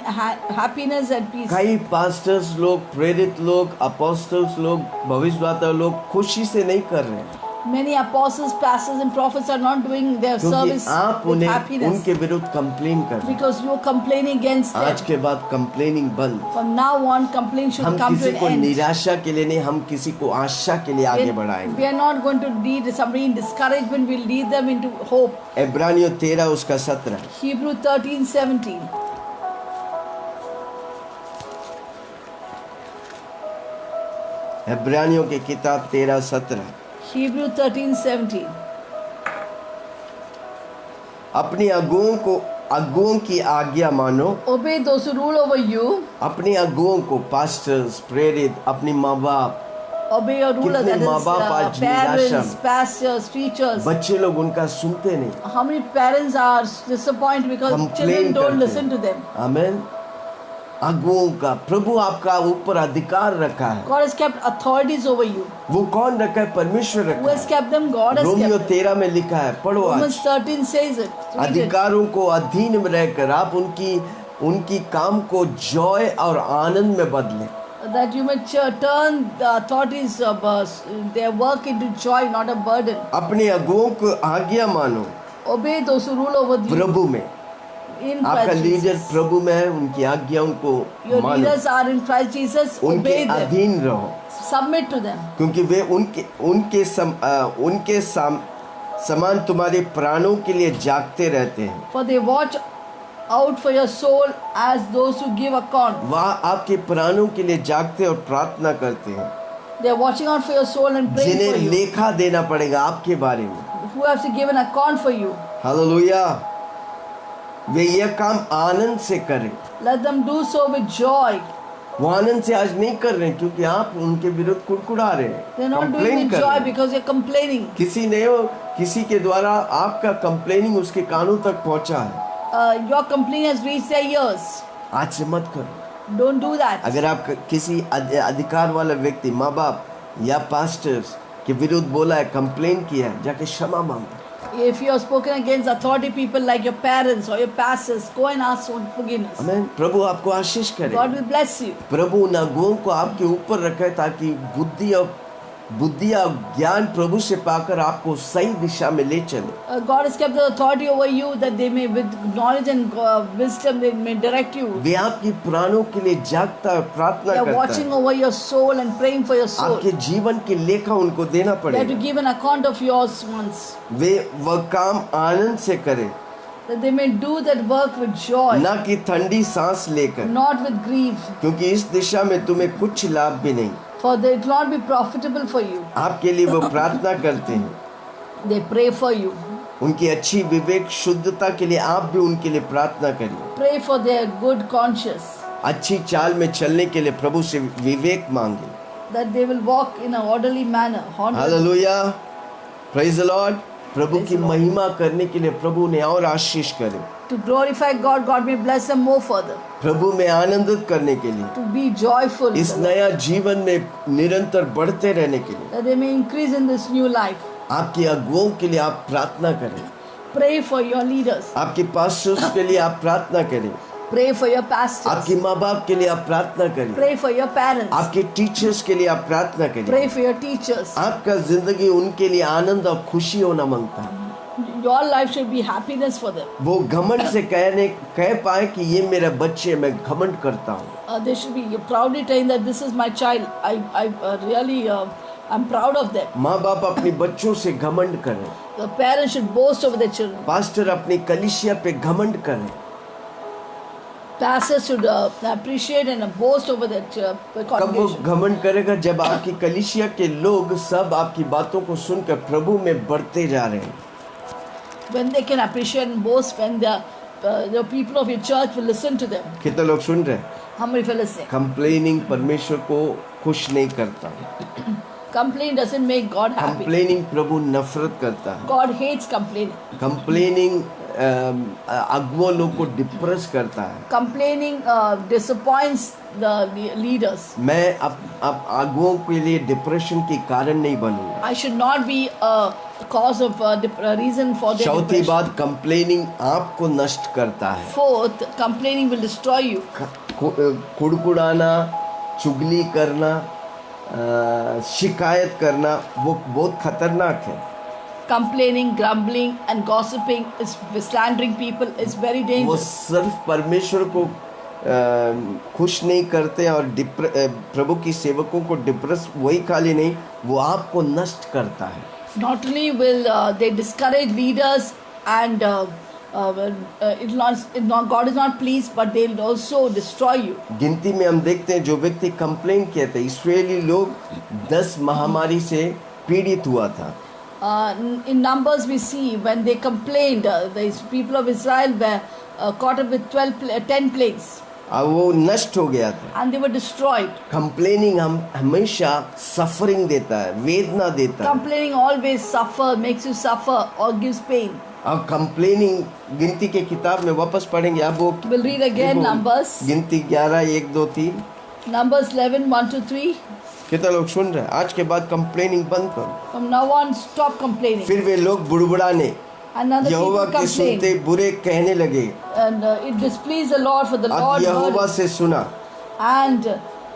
happiness and peace. कई पास्टर्स लोग, प्रेरित लोग, अपोस्टल्स लोग, भविष्यवक्ता लोग खुशी से नहीं कर रहे हैं, Many apostles, pastors and prophets are not doing their क्योंकि service आप with उन्हें happiness उनके विरुद्ध कंप्लेन कर रहे हैं। because you are complaining against आज them. के बाद कंप्लेनिंग बंद। From now on, complaint should हम come to किसी an को end. निराशा के लिए नहीं, हम किसी को आशा के लिए आगे We बढ़ाएंगे। are not going to lead somebody in discouragement. We'll lead them into hope. इब्रानियों 13 उसका 17, Hebrew 13:17. इब्रानियों की किताब 13:17। Hebrew 13:17. अपनी अगुओं की आज्ञा मानो। Obey those who rule over you. अपने अगुओं को, पास्टर्स, प्रेरित, अपनी माँ बाप, Obey your rulers, कितने that is माँ-बाप आज parents, निराशा में। pastors, teachers. बच्चे लोग उनका सुनते नहीं, How many parents are disappointed because complain children don't करते listen to them? आमेन। अगुओं का प्रभु आपका ऊपर अधिकार रखा है। God has kept authorities over you. वो कौन रखा है? परमेश्वर Who रखा has है। kept them? God has Romeo kept them. 13 में लिखा है, पढ़ो Romans आज। 13 says it. Read it. अधिकारों को अधीन में रहकर आप उनकी काम को जॉय और आनंद में बदलें। That you may turn the authorities of their work into joy, not a burden. अपने अगुओं को आज्ञा मानो Obey those who rule over you प्रभु में। in आपका Christ लीडर Jesus. प्रभु में है, उनकी आज्ञाओं को Your मानो, leaders are in Christ Jesus. उनके Obey them. अधीन रहो, Submit to them. क्योंकि वे उनके समान तुम्हारे प्राणों के लिए जागते रहते हैं। For they watch out for your soul as those who give account. वह आपके प्राणों के लिए जागते और प्रार्थना करते हैं, They are watching out for your soul and praying जिन्हें for you. लेखा देना पड़ेगा आपके बारे में। Who have to give an account for you. हालेलुया। वे यह काम आनंद से करें। Let them do so with joy. वो आनंद से आज नहीं कर रहे हैं, क्योंकि आप उनके विरुद्ध कुड़कुड़ा रहे हैं, They are not doing complain with कर joy रहे हैं। because they are complaining. किसी के द्वारा आपका कंप्लेनिंग उसके कानों तक पहुंचा है। Your complaint has reached their ears. आज से मत करो। Don't do that. अगर आप किसी अधिकार वाला व्यक्ति, माँ बाप या पास्टर्स के विरुद्ध बोला है, कंप्लेन किया है, जाके क्षमा मांगो। If you have spoken against authority people like your parents or your pastors, go and ask for forgiveness. आमीन। प्रभु आपको आशीष करे। God will bless you. प्रभु उन अगुओं को आपके ऊपर रखे ताकि बुद्धि और ज्ञान प्रभु से पाकर आपको सही दिशा में ले चले। God has kept the authority over you that they may, with knowledge and wisdom, they may direct you. वे आपकी प्राणों के लिए जागता है, प्रार्थना They are करता watching है। over your soul and praying for your soul. आपके जीवन की लेखा उनको देना They have to पड़ेगा। give an account of yours once. वे वह काम आनंद से करें, That they may do that work with joy, ना कि ठंडी सांस लेकर, not with grief. क्योंकि इस दिशा में तुम्हें कुछ लाभ भी नहीं। For it will not be profitable for you. आपके लिए वो प्रार्थना करते हैं। They pray for you. उनकी अच्छी विवेक शुद्धता के लिए आप भी उनके लिए प्रार्थना करिए। Pray for their good conscience. अच्छी चाल में चलने के लिए प्रभु से विवेक मांगे। That they will walk in an orderly manner. Honorable. Hallelujah, praise the Lord. Prabhu Praise की the Lord. महिमा करने के लिए प्रभु ने और आशीष करे। To glorify God, God may bless them more further. प्रभु में आनंदित करने के लिए, To be joyful. in इस the Lord. नया जीवन में निरंतर बढ़ते रहने के लिए That they may increase in this new life. आपके अगुओं के लिए आप प्रार्थना करें। Pray for your leaders. आपके पास्टर्स के लिए आप प्रार्थना करें। Pray for your pastors. आपके माँ बाप के लिए आप प्रार्थना करें। Pray for your parents. आपके टीचर्स के लिए आप प्रार्थना करें। Pray for your teachers. आपका जिंदगी उनके लिए आनंद और खुशी होना मांगता है। Your life should be happiness for them. वो घमंड से कह पाए कि ये मेरा बच्चे, मैं घमंड करता हूँ। They should be proudly telling that this is my child. I'm proud of them. माँ बाप अपने बच्चों से घमंड करें। The parents should boast over their children. Pastor अपनी कलीसिया पे घमंड करें। Pastors should appreciate and boast over their कब वो congregation. घमंड करेगा? जब आपकी कलीसिया के लोग सब आपकी बातों को सुनकर प्रभु में बढ़ते जा रहे हैं। When they can appreciate and boast, when the people of your church will listen to them. कितने लोग सुन रहे हैं? How many fellows say? Complaining परमेश्वर को खुश नहीं करता। Complaint doesn't make God happy. Complaining प्रभु नफरत करता है। God hates complaining. कंप्लेनिंग अगुओं लोग को डिप्रेस करता है। Complaining disappoints the leaders. मैं अब अगुओं के लिए डिप्रेशन के कारण नहीं बनूंगा। I should not be a cause of reason for their चौथी depression. बात, कंप्लेनिंग आपको नष्ट करता है। Fourth, complaining will destroy you. कुड़कुड़ाना, चुगली करना, शिकायत करना वो बहुत खतरनाक है। Complaining, grumbling and gossiping is slandering people is very वो dangerous. सिर्फ परमेश्वर को खुश नहीं करते और प्रभु की सेवकों को डिप्रेस वही खाली नहीं, वो आपको नष्ट करता है। Not only will they discourage leaders and God is not pleased, but they will also destroy you. गिनती में हम देखते हैं जो व्यक्ति कंप्लेन किए थे, इस्राएली लोग 10 महामारी से पीड़ित हुआ था। In Numbers we see when they complained, the people of Israel were caught up with 10 plagues अब वो नष्ट हो गया था। and they were destroyed. Complaining हम हमेशा सफरिंग देता है, वेदना देता है। Complaining always makes you suffer or gives pain. अब कंप्लेनिंग गिनती के किताब में वापस पढ़ेंगे। अब वो We'll read again Numbers. गिनती 11 1 2 3। Numbers 11 1 to 3. कितना लोग सुन रहे हैं? आज के बाद कंप्लेनिंग बंद करो। From now on, stop complaining. फिर वे लोग बुड़बुड़ाने, Another यहोवा people के सुनते complain, बुरे कहने लगे। and it displeased the Lord, for the अब Lord यहोवा heard, से सुना, and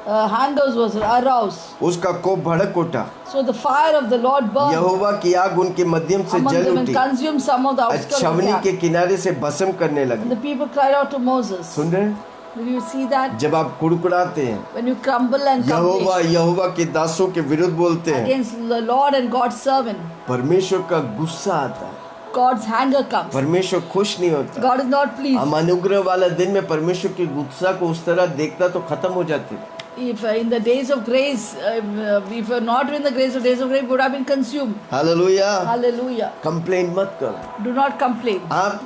Handles was aroused. उसका कोप भड़क उठा, So the fire of the Lord burned यहोवा की आग उनके मध्यम से among जल them and उठी, consumed some of the outskirts of the छवनी के camp. किनारे से भस्म करने And लगे। the people cried out to Moses. सुन रहे हैं? Did you see that? जब आप कुड़कुड़ाते हैं, When you crumble and Jehovah complain यहोवा के दासों के विरुद्ध बोलते हैं, against the Lord and God's servant, परमेश्वर का गुस्सा आता है, God's anger comes. परमेश्वर खुश नहीं होता। God is not pleased. हम अनुग्रह वाला दिन में परमेश्वर के गुस्सा को उस तरह देखता तो खत्म हो जाते। If in the days of grace, if you're not in the days of grace, would have been consumed. Hallelujah. Hallelujah. Complain मत करो। Do not complain. आप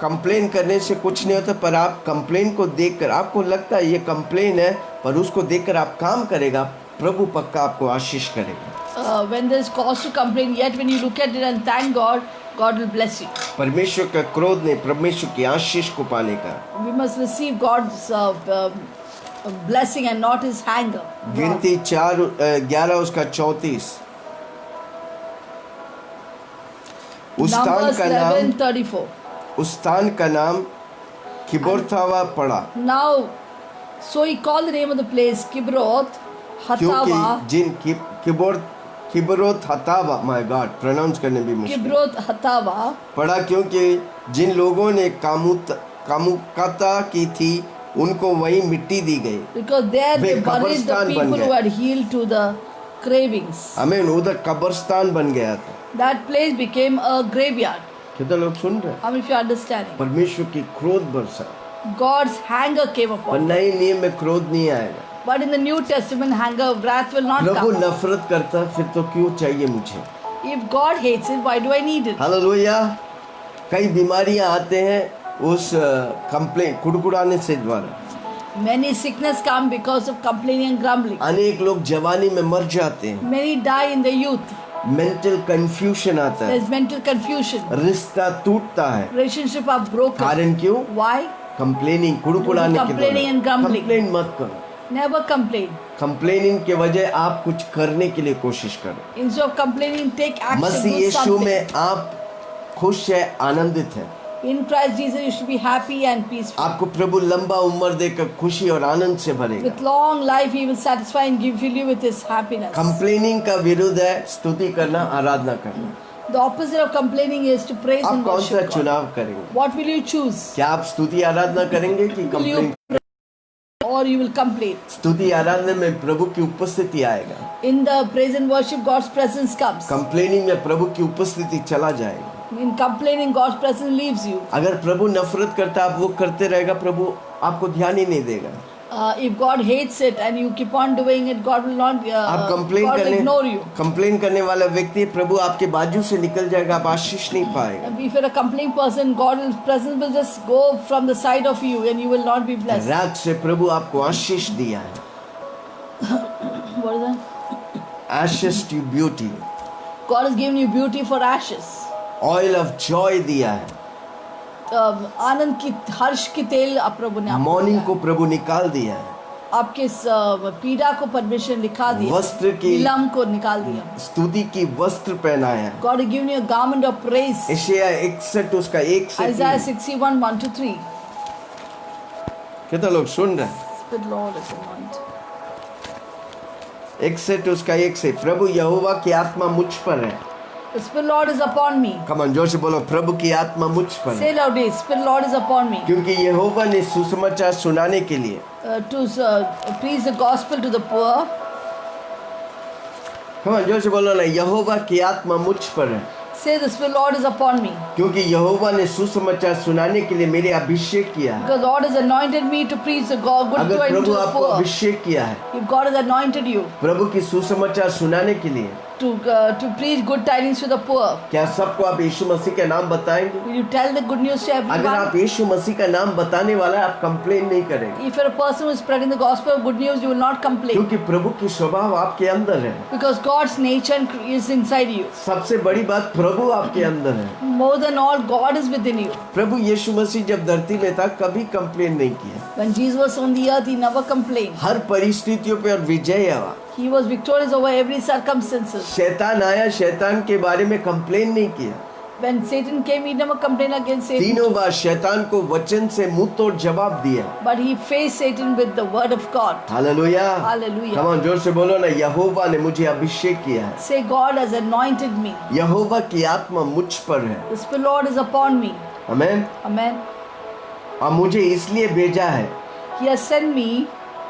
कंप्लेन करने से कुछ नहीं होता, पर आप कंप्लेन को देखकर आपको लगता है ये कंप्लेन है, पर उसको देखकर आप काम करेगा, प्रभु पक्का आपको आशीष करेगा। When there is cause to complain, yet when you look at it and thank God, God will bless you. परमेश्वर का क्रोध नहीं, परमेश्वर की आशीष को पाने का। We must receive God's blessing and not His anger. गिनती 4:11 उसका 34। उस स्थान Numbers का नाम 11:34. उस स्थान का नाम किबोर्थावा पड़ा, Now, so he called the name of the place Kibroth क्योंकि Hatava. जिन Kibroth Hattaavah, my God pronounce करने भी मुश्किल Kibroth Hatava. पड़ा, क्योंकि जिन लोगों ने कामुकता की थी उनको वही मिट्टी दी गई। Because there they way buried the कब्रिस्तान बन people who गए। had healed to the cravings. आमीन, उधर कब्रिस्तान बन गया था। That place became a graveyard. कितने लोग सुन रहे हैं? How many of you are understanding? परमेश्वर की क्रोध बरसा, God's anger came पर upon them. नए नियम में क्रोध नहीं आएगा। But in the New Testament, anger, wrath will not Prabhu come. नफरत करता, फिर तो क्यों चाहिए मुझे? If God hates it, why do I need it? Hallelujah. कई बीमारियां आते हैं उस कंप्लेन कुड़कुड़ाने से द्वारा। Many sickness come because of complaining and grumbling. अनेक लोग जवानी में मर जाते हैं। Many die in the youth. Mental confusion आता है, There's mental confusion. रिश्ता टूटता है। Relationship are broken. कारण क्यों? Why? कंप्लेनिंग, कुड़कुड़ाने के Complaining and द्वारा। grumbling. कंप्लेन मत करो। Never complain. कंप्लेनिंग के वजह आप कुछ करने के लिए कोशिश करो। Instead of complaining, take action. Masih Do Yeshu something. में आप खुश है, आनंदित है। In Christ Jesus, you should be happy and peaceful. आपको प्रभु लंबा उम्र देकर खुशी और आनंद से भरेगा। With long life, He will satisfy and fill you with His happiness. Complaining का विरुद्ध है स्तुति करना, आराधना करना। The opposite of complaining is to praise आप and कौन सा worship God. चुनाव करेंगे? What will you choose? क्या आप स्तुति आराधना करेंगे कि Will complain? you pray or you will complain? स्तुति आराधना में प्रभु की उपस्थिति आएगा। In the praise and worship, God's presence comes. Complaining में प्रभु की उपस्थिति चला जाएगा। In complaining, God's presence leaves you. अगर प्रभु नफरत करता, आप वो करते रहेगा, प्रभु आपको ध्यान ही नहीं देगा। If God hates it and you keep on doing it, God will not. आप complain God will ignore you. Complain करने वाला व्यक्ति प्रभु आपके बाजू से निकल जाएगा, आप आशीष नहीं पाएगा। If you're a complaining person, God's presence will just go from the side of you and you will not be blessed. राग से प्रभु आपको आशीष दिया है। What is that? Ashes to beauty, God has given you beauty for ashes. Oil of joy दिया है। आनंद की, हर्ष की तेल आप प्रभु ने आपको मॉर्निंग दिया को प्रभु निकाल दिया है। है। आपके पीड़ा को परमेश्वर ने निकाल दिया, वस्त्र की, नीलम को निकाल दिया। स्तुति की वस्त्र पहनाया है। God has given you a garment of praise. यशायाह 61 उसका 1 से Isaiah 3। 61, 1 to 3. कितना लोग सुन रहे हैं? Spirit Lord is anointed. 61 उसका 1 से, प्रभु यहोवा की आत्मा मुझ पर है। The Spirit Lord is upon me. Come on, जोर से बोलो, प्रभु की आत्मा मुझ पर है। Say loudly, Spirit Lord is upon me. क्योंकि यहोवा ने सुसमाचार सुनाने के लिए, To preach the gospel to the poor. Come on, जोर से बोलो ना, यहोवा की आत्मा मुझ पर है। Say the Spirit Lord is upon me. क्योंकि यहोवा ने सुसमाचार सुनाने के लिए मेरे अभिषेक किया है। Because Lord has anointed me to preach the good अगर tidings to प्रभु the आपको poor. अभिषेक किया है If God has anointed you प्रभु की सुसमाचार सुनाने के लिए, to preach good tidings to the poor, क्या सबको आप यीशु मसीह का नाम बताएंगे? will you tell the good news to अगर everyone? आप यीशु मसीह का नाम बताने वाला है, आप कंप्लेन नहीं करेंगे, If you're a person who is spreading the gospel of good news, you will not complain. क्योंकि प्रभु की स्वभाव आपके अंदर है। Because God's nature is inside you. सबसे बड़ी बात, प्रभु आपके अंदर है। More than all, God is within you. प्रभु यीशु मसीह जब धरती में था, कभी कंप्लेन नहीं किया। When Jesus was on the earth, he never complained. हर परिस्थितियों पे और विजय हुआ। He was victorious over every circumstances. शैतान आया, शैतान के बारे में कंप्लेन नहीं किया। When Satan came, he never complained against Satan. तीनों बार शैतान को वचन से मुंह तोड़ जवाब दिया। But he faced Satan with the word of God. Hallelujah. Hallelujah. Come on, जोर से बोलो ना, यहोवा ने मुझे अभिषेक किया है। Say, God has anointed me. यहोवा की आत्मा मुझ पर है। The Spirit Lord is upon me. Amen. Amen. और मुझे इसलिए भेजा है He has sent me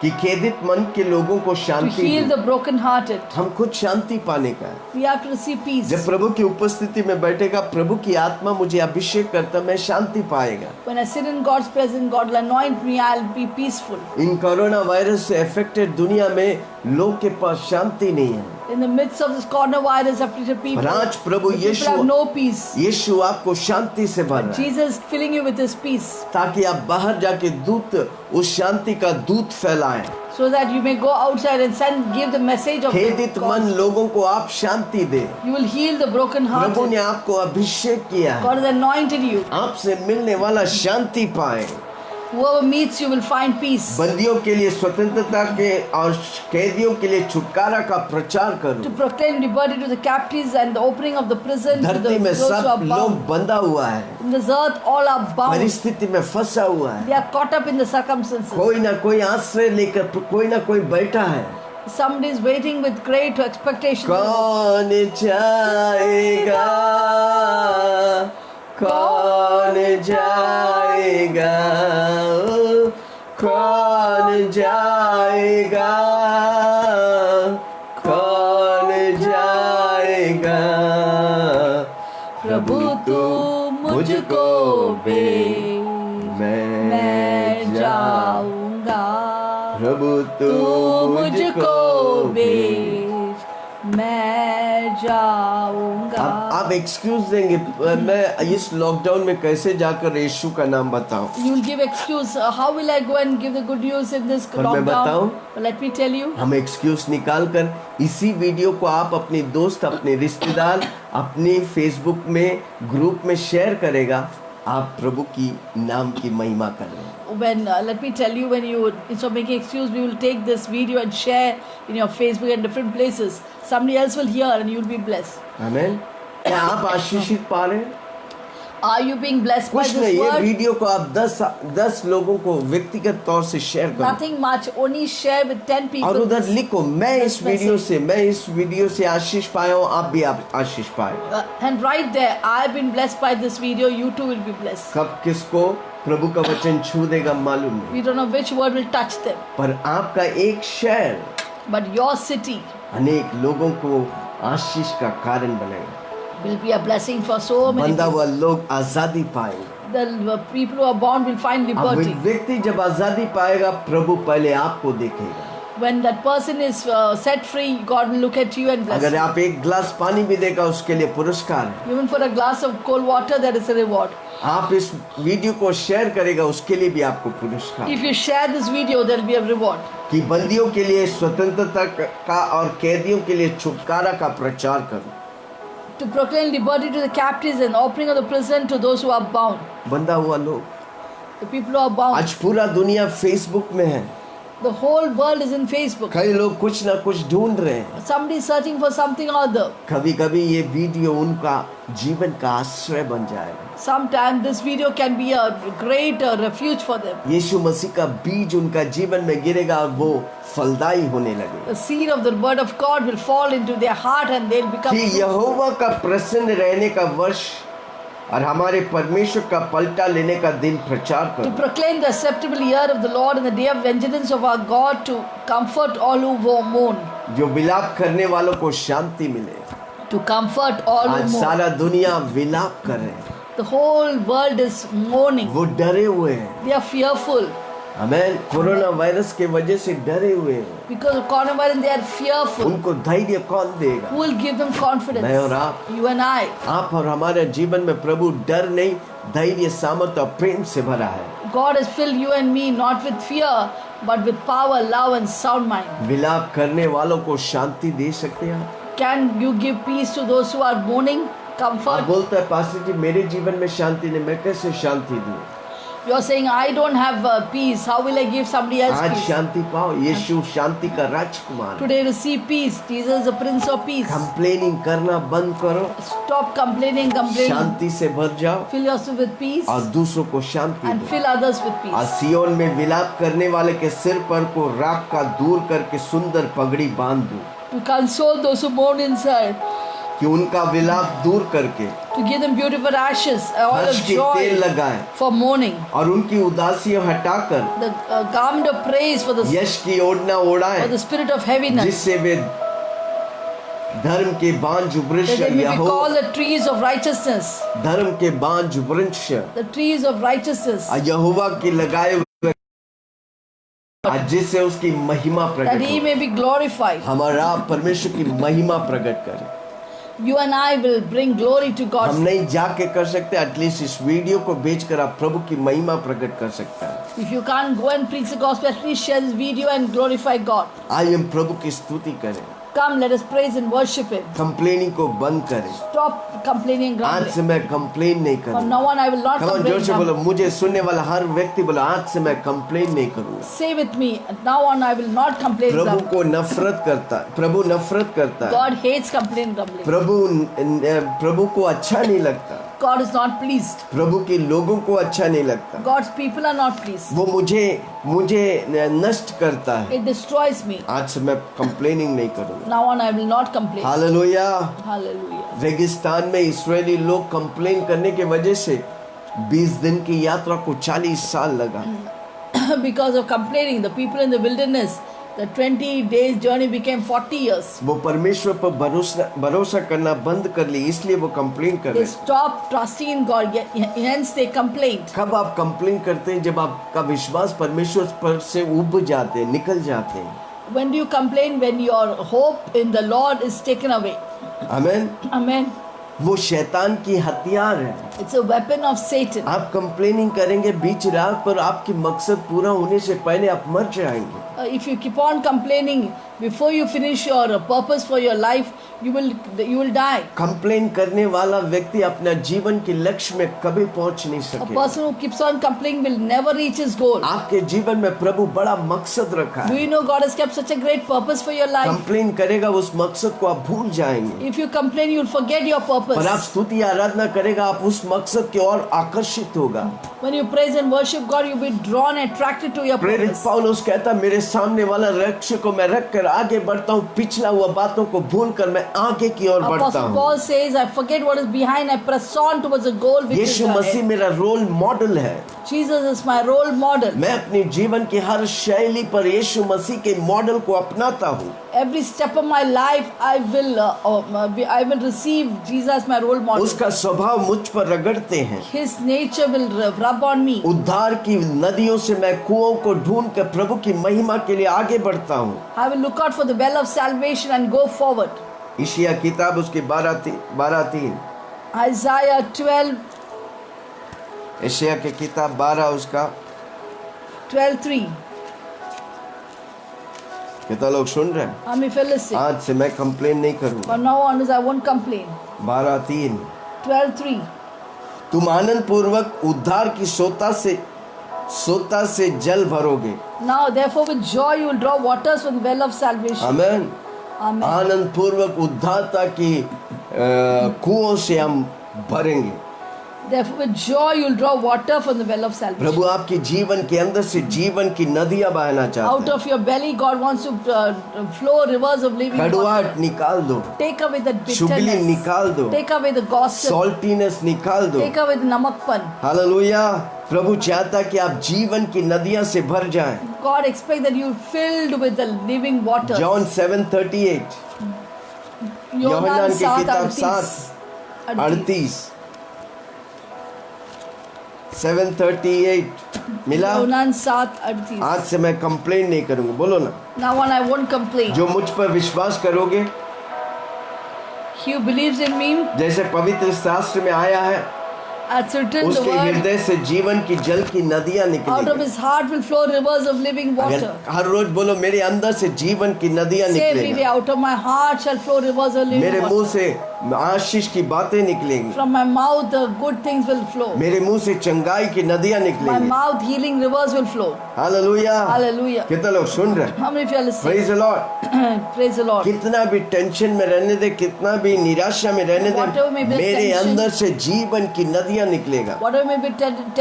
कि खेदित मन के लोगों को to Shanti heal they. the brokenhearted. हम खुद शांति पाने का है। We have to receive peace. जब प्रभु की उपस्थिति में बैठेगा, प्रभु की आत्मा मुझे अभिषेक करता, मैं शांति पाएगा। When I sit in God's presence, God will anoint me. I'll be peaceful. In corona virus से अफेक्टेड दुनिया में लोग के पास शांति नहीं है। In the midst of this coronavirus afflicted people, और आज प्रभु the people have no peace. यीशु आपको शांति से भर रहा है, Jesus is filling you with His peace, ताकि आप बाहर जाके दूत, उस शांति का दूत फैलाएं। so that you may go outside and give the message of खेदित मन God. लोगों को आप शांति दे। You will heal the Prabhu brokenhearted. ने आपको अभिषेक किया है, God has anointed you. आपसे मिलने वाला शांति पाए। Whoever meets you will find peace. बंदियों के लिए स्वतंत्रता के और कैदियों के लिए छुटकारा का प्रचार To करूं। proclaim liberty to the captives and the opening of the prison to धरती में those who are सब लोग bound. बंधा हुआ है, In this earth, all are bound. परिस्थिति में फंसा हुआ है। They are caught up in the circumstances. कोई ना कोई आश्रय लेकर कोई ना कोई बैठा है। Somebody is waiting with great expectation. कौन जाएगा, कौन जाएगा, कौन जाएगा, कौन जाएगा। प्रभु तू मुझको भेज, मैं जाऊंगा। प्रभु तू मुझको भेज, मैं जाऊंगा। आप एक्सक्यूज देंगे, मैं इस लॉकडाउन में कैसे जाकर यीशु का नाम बताऊं? You will give excuse. How will I go and give the good news in this पर मैं बताऊं? lockdown? But let me tell you. हम एक्सक्यूज निकाल कर इसी वीडियो को आप अपने दोस्त, अपने रिश्तेदार, अपनी फेसबुक में ग्रुप में शेयर करेगा, आप प्रभु की नाम की महिमा कर रहे हैं। When let me tell you, when you instead of making excuse, we will take this video and share in your Facebook and different places. Somebody else will hear and you will be blessed. आमीन। क्या आप आशीषित पा रहे हैं? Are you being blessed by कुछ नहीं, this ये word? वीडियो को आप 10 लोगों को व्यक्तिगत तौर से शेयर करो Nothing much. Only share with 10 और people. उधर लिखो, मैं इस वीडियो से आशीष पाया हूँ, आप भी आप आशीष पाए। And right there, I have been blessed by this video. You too will be blessed. कब किसको प्रभु का वचन छू देगा मालूम नहीं, We don't know which word will touch them, पर आपका एक शहर but your city अनेक लोगों को आशीष का कारण बनेगा। will be a blessing for so many बंधा people. हुआ लोग आजादी पाएंगे। The people who are bound will find अब liberty. व्यक्ति जब आजादी पाएगा, प्रभु पहले आपको देखेगा। When that person is set free, God will look at you and bless अगर you. आप एक गिलास पानी भी देगा, उसके लिए पुरस्कार है। Even for a glass of cold water, there is a reward. आप इस वीडियो को शेयर करेगा, उसके लिए भी आपको पुरस्कार। If you share this video, there will be a reward. कि बंदियों के लिए स्वतंत्रता का और कैदियों के लिए छुटकारा का प्रचार करो। To proclaim liberty to the captives and opening of the prison to those who are bound. बंधा हुआ लोग, The people who are bound. आज पूरा दुनिया फेसबुक में है। The whole world is in Facebook. कई लोग कुछ ना कुछ ढूंढ रहे हैं। Somebody is searching for something or other. कभी कभी ये वीडियो उनका जीवन का आश्रय बन जाएगा। Sometimes this video can be a great refuge for them. यीशु मसीह का बीज उनका जीवन में गिरेगा और वो फलदायी होने लगे। The seed of the word of God will fall into their heart and they'll become कि fruitful. यहोवा का प्रसन्न रहने का वर्ष और हमारे परमेश्वर का पलटा लेने का दिन प्रचार To करो। proclaim the acceptable year of the Lord and the day of vengeance of our God, to comfort all who mourn. जो विलाप करने वालों को शांति मिले। To comfort all आज who mourn. सारा दुनिया विलाप कर रहे हैं, The whole world is mourning. वो डरे हुए हैं। They are fearful. हमें कोरोना वायरस के वजह से डरे हुए हैं। Because of coronavirus, they are fearful. उनको धैर्य कौन देगा? Who will give them confidence? मैं और आप। You and I. आप और हमारे जीवन में प्रभु डर नहीं, धैर्य, सामर्थ और प्रेम से भरा है। God has filled you and me not with fear, but with power, love, and sound mind. विलाप करने वालों को शांति दे सकते हैं? Can you give peace to those who are mourning? आप Comfort. बोलते हैं पास्टर जी मेरे जीवन में शांति नहीं, मैं कैसे शांति दूं? You are saying, I don't have peace. How will I give somebody else आज peace? शांति पाओ, यीशु शांति का राजकुमार। Today receive peace. Jesus is the Prince of Peace. Complaining करना बंद करो, Stop complaining. शांति से भर जाओ Fill yourself with peace और दूसरों को शांति and दो। fill others with आज peace. सियोन में विलाप करने वाले के सिर पर को राख का दूर करके सुंदर पगड़ी बांध दूं, To console those who mourn inside. कि उनका विलाप दूर करके To give them beautiful ashes, oil Harsh of के तेल joy लगाए for mourning. और उनकी उदासियां हटाकर The garment of praise for the यश की ओढ़ना ओढ़ाए, spirit of heaviness. जिससे वे धर्म के बांझ वृक्ष That they may be यहो called the trees of righteousness. धर्म के बांझ वृक्ष The trees of righteousness. यहोवा के लगाए हुए, जिससे उसकी महिमा That प्रकट he हो। may be glorified. हमारा परमेश्वर की महिमा प्रकट करे। You and I will bring glory to हम God. नहीं जाके कर सकते, एटलीस्ट इस वीडियो को भेजकर आप प्रभु की महिमा प्रकट कर सकता है। If you can't go and preach the gospel, at least share this video and glorify God. आइए हम प्रभु की स्तुति करें। Come, let us praise and worship Him. Complaining को बंद करें। Stop complaining and आज grumbling. से मैं कंप्लेन नहीं From करूँगा। now on, I will not कहो complain. जोर से बोलो, मुझे सुनने वाला हर व्यक्ति बोलो, आज से मैं कंप्लेन नहीं करूँगा। Say with me, now on I will not complain. Prabhu Grumble. को नफरत करता है, प्रभु नफरत करता है, God hates complain grumbling. प्रभु को अच्छा नहीं लगता, God is not pleased. प्रभु के लोगों को अच्छा नहीं लगता, God's people are not pleased. वो मुझे नष्ट करता है। It destroys me. आज से मैं कंप्लेनिंग नहीं करूँगा। Now on I will not complain. Hallelujah. Hallelujah. रेगिस्तान में इस्राएली लोग कंप्लेन करने की वजह से 20 दिन की यात्रा को 40 साल लगा। Because of complaining, the people in the wilderness, the 20 days journey became 40 years. वो परमेश्वर पर भरोसा करना बंद कर ली, इसलिए वो कंप्लेन कर They रहे हैं। stopped trusting in God, hence they complained. कब आप कंप्लेन करते हैं? जब आपका विश्वास परमेश्वर पर से उब जाते हैं, निकल जाते हैं। When do you complain? When your hope in the Lord is taken away. आमीन। Amen. वो शैतान की हथियार है। It's a weapon of Satan. आप कंप्लेनिंग करेंगे बीच रात पर, आपकी मकसद पूरा होने से पहले आप मर जाएंगे। If you keep on complaining before you finish your purpose for your life, you will die. Complain करने वाला व्यक्ति अपना जीवन के लक्ष्य में कभी पहुंच नहीं A सकेगा। person who keeps on complaining will never reach his goal. आपके जीवन में प्रभु बड़ा मकसद रखा Do है। you know God has kept such a great purpose for your life? Complain करेगा, उस मकसद को आप भूल जाएंगे। If you complain, you'll forget your पर आप purpose. स्तुति आराधना करेगा, आप उस मकसद की ओर आकर्षित होगा। When you praise and worship God, you'll be drawn, attracted to your प्रेरित purpose. पौलुस कहता, मेरे सामने वाला लक्ष्य को मैं रख कर आगे बढ़ता हूँ, पिछला हुआ बातों को भूल कर मैं आगे की ओर बढ़ता Apostle हूँ। Paul says, I forget what is behind, I press on towards a goal which is Yeshu Masih ahead. मेरा रोल मॉडल है। Jesus is my role model. मैं अपनी जीवन की हर शैली पर यीशु मसीह के मॉडल को अपनाता हूँ। Every step of my life, I will receive Jesus as my role model. उसका स्वभाव मुझ पर रगड़ते हैं। His nature will rub on me. उद्धार की नदियों से मैं कुओं को ढूंढ कर प्रभु की महिमा के लिए आगे बढ़ता हूँ। I will look out for the well of salvation and go forward. इशिया किताब उसकी 12:3। Isaiah 12, इशिया की किताब 12 उसका 12:3. कितना लोग सुन रहे हैं? How many feel listening? आज से मैं कंप्लेन नहीं करूँगा। From now on, I won't complain. 12:3 12:3. तुम आनंद पूर्वक उद्धार की सोता से जल भरोगे। Now, therefore, with joy you will draw waters from the well of salvation. आमीन। Amen. आनंद पूर्वक उद्धारता की कुओं से हम भरेंगे। Therefore, with joy you will draw water from the well of salvation. प्रभु आपके जीवन के अंदर से जीवन की नदियां बहना Out चाहते हैं। of your belly, God wants to flow rivers of living water. कड़वाहट निकाल दो, Take away the चुगली bitterness. निकाल दो, Take away the gossip. Saltiness निकाल दो। Take away the namakpan. हालेलुया। प्रभु चाहता कि आप जीवन की नदियां से भर जाएं। God expects that you filled with the living water. John 7:38 यूहन्ना की किताब 7:38 7:38 मिला। Yohanan 7:38. आज से मैं कंप्लेन नहीं करूंगा। बोलो ना, Now on I won't complain. जो मुझ पर विश्वास करोगे, He who believes in me, जैसे पवित्र शास्त्र में आया है, as written the उसके word, हृदय से जीवन की जल की नदियां out of निकलेंगी। his heart will flow rivers of living water. अगर हर रोज बोलो, मेरे अंदर से जीवन की नदियां Say every day, निकलेंगी, out of my heart shall flow rivers of living मेरे मुंह water. से आशीष की बातें निकलेंगी, From my mouth the good things will flow. मेरे मुंह से चंगाई की नदियां My निकलेंगी। mouth healing rivers will flow. Hallelujah. Hallelujah. कितना लोग सुन रहे हैं? How many of you are listening? Praise the Lord. Praise the Lord. कितना भी टेंशन में रहने दे, कितना भी निराशा में रहने दे, Whatever may be the मेरे tension, अंदर से जीवन की नदियां निकलेगा। Whatever may be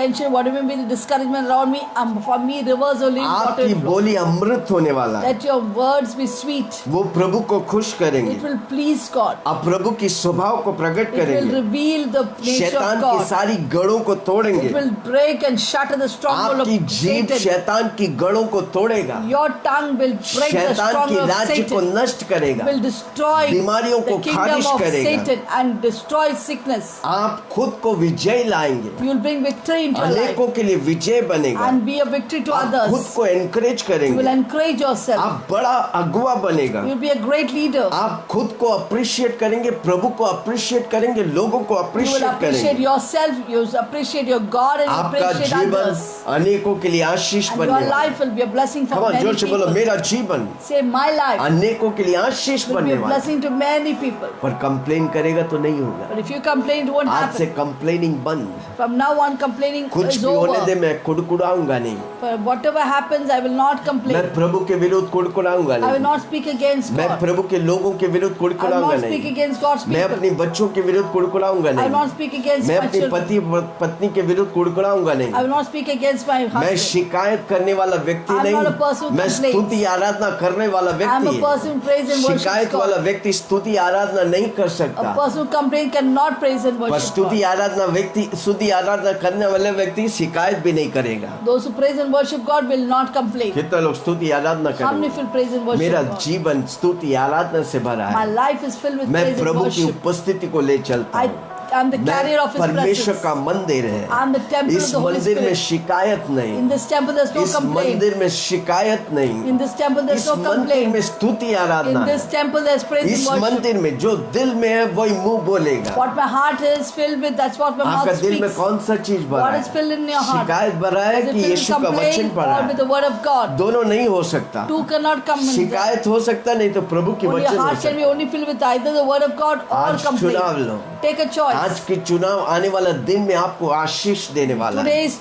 tension, whatever may be the discouragement around me, for me rivers of living water आपकी will flow. बोली अमृत होने वाला है। Let your words be sweet. वो प्रभु को खुश करेंगे। It will please God. आप प्रभु की स्वभाव को प्रकट It will करेंगे। reveal the nature शैतान of की God. सारी गढ़ों को तोड़ेंगे। It will break and shatter the stronghold आपकी of जीभ Satan. शैतान की गढ़ों को तोड़ेगा। Your tongue will break the शैतान की stronghold of राज्य को Satan. नष्ट करेगा। Will destroy बीमारियों the को kingdom खारिज of करेगा। Satan and destroy sickness. आप खुद को विजय विजय लाएंगे, You will bring victory into your life अनेकों के लिए विजय बनेगा। and be a victory to आप खुद others. को एनकरेज You will करेंगे, encourage yourself. आप बड़ा अगुआ बनेगा। You will be a great leader. आप खुद को अप्रिशिएट करेंगे, प्रभु को अप्रिशिएट करेंगे, लोगों को You will अप्रिशिएट appreciate करेंगे। yourself. You will appreciate your God and आपका appreciate जीवन others. अनेकों के लिए आशीष And बनने your वाला है। life will be a blessing for Come on, many जोर से बोलो, people. मेरा जीवन Say, my life अनेकों के लिए आशीष will be बनने a वाला है। blessing to many people. पर कंप्लेन करेगा तो नहीं होगा। But if you complain, it won't आज से happen. कंप्लेनिंग बंद। From now on, complaining कुछ is भी होने दे, over. मैं कुड़कुड़ाऊंगा नहीं। But whatever happens, I will not मैं complain. प्रभु के विरुद्ध कुड़कुड़ाऊंगा I will नहीं। not speak against मैं God. प्रभु के लोगों के विरुद्ध I will कुड़कुड़ाऊंगा not speak नहीं। against God's मैं अपनी people. बच्चों के विरुद्ध कुड़कुड़ाऊंगा I will not नहीं। speak against मैं my अपनी children. पति पत्नी के विरुद्ध कुड़कुड़ाऊंगा नहीं। I will not speak against my मैं husband. शिकायत करने वाला व्यक्ति I'm not a person नहीं, who मैं complains. स्तुति आराधना करने वाला I am व्यक्ति a person who prays and है। worships शिकायत God. वाला व्यक्ति स्तुति आराधना नहीं कर A सकता। person who complains cannot praise and पर worship स्तुति God. आराधना व्यक्ति, स्तुति आराधना करने वाले व्यक्ति शिकायत भी नहीं करेगा। Those who praise and worship God will not complain. कितने लोग स्तुति आराधना How many करेंगे? feel praise and मेरा worship God? जीवन स्तुति आराधना से भरा My है। life is filled with मैं praise and प्रभु की worship. उपस्थिति को ले चलता हूँ। I am the carrier मैं of His परमेश्वर presence. का मंदिर है। I am the temple of इस the Holy मंदिर में Spirit. शिकायत In नहीं, this temple there's no इस complaint. मंदिर में शिकायत नहीं, In this temple there's इस no मंदिर complaint. में स्तुति आराधना In this है। temple there's praise इस and worship. मंदिर में जो दिल में है वही मुंह बोलेगा। What my heart is filled with, that's what my आपका mouth दिल में speaks. कौन सा चीज भरा What है? is filled in your heart? शिकायत भरा है Is it कि filled with यीशु का वचन complaint पढ़ा or with है? the word of God? दोनों नहीं हो सकता। Two cannot come in. शिकायत हो सकता नहीं तो प्रभु की Only your वचन हो heart can be सकता। only filled with either the word of God or आज चुनाव complaint. Low. Take a choice. आज की चुनाव आने वाला दिन में आपको आशीष देने वाला है। Today's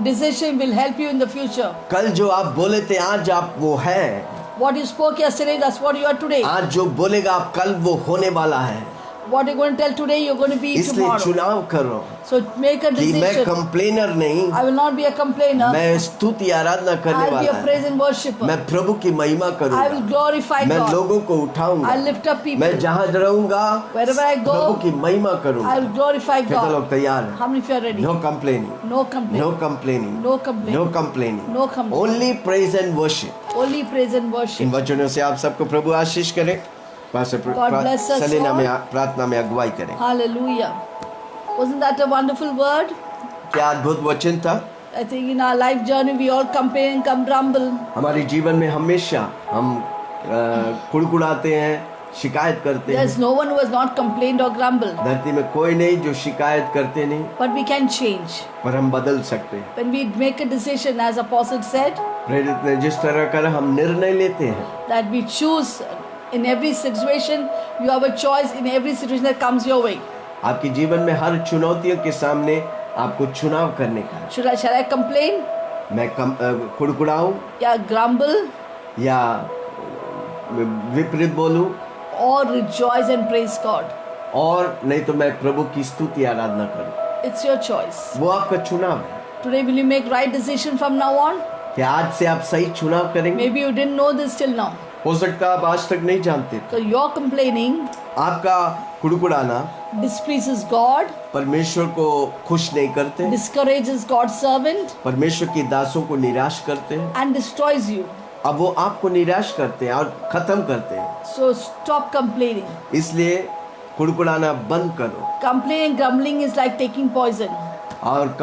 decision will help you in the future. कल जो आप बोले थे आज आप वो है। What you spoke yesterday, that's what you are today. आज जो बोलेगा आप कल वो होने वाला है। What you're going to tell today, you're going to be इसलिए tomorrow. चुनाव करो So make a कि मैं decision. कंप्लेनर नहीं, I will not be a complainer. मैं स्तुति आराधना करने I'll be वाला a praise है। and worshipper. मैं प्रभु की महिमा I will करूंगा। glorify मैं God. लोगों को उठाऊंगा। I'll lift up people. मैं जहाँ रहूंगा Wherever I go, प्रभु की महिमा I करूंगा। will glorify कितने God. लोग तैयार हैं? How many of you are ready? No complaining, No complaint. No complaining, No complaint. No complaining, No complaint. Only praise and worship. Only praise and worship. इन वचनों से आप सबको प्रभु आशीष करे। God bless us सलीना में all. प्रार्थना में अगुवाई करें। Hallelujah. Wasn't that a wonderful word? क्या अद्भुत वचन था। I think in our life journey we all complain and come grumble. हमारे जीवन में हमेशा हम कुड़कुड़ाते हैं, शिकायत करते हैं। There's no one who has not complained or grumbled. धरती में कोई नहीं जो शिकायत करते नहीं, But we can change. पर हम बदल सकते हैं। When we make a decision, as Apostle said, प्रेरित ने जिस तरह कर हम निर्णय लेते हैं, that we choose in every situation, you have a choice in every situation that comes your way. आपके जीवन में हर चुनौतियों के सामने आपको चुनाव करने का है। Shall I complain? मैं कुड़कुड़ाऊं Yeah, grumble या विपरीत बोलूं, or rejoice and praise God. और नहीं तो मैं प्रभु की स्तुति आराधना करूं। It's your choice. वो आपका चुनाव है। Today, will you make right decision from now on? क्या आज से आप सही चुनाव करेंगे? Maybe you didn't know this till now. हो सकता है आप आज तक नहीं जानते। So your complaining आपका कुड़कुड़ाना displeases God, परमेश्वर को खुश नहीं करते, discourages God's servant, परमेश्वर की दासों को निराश करते हैं। and destroys you. अब वो आपको निराश करते हैं और खत्म करते हैं। So stop complaining. इसलिए कुड़कुड़ाना बंद करो। Complaining and grumbling is like taking poison. और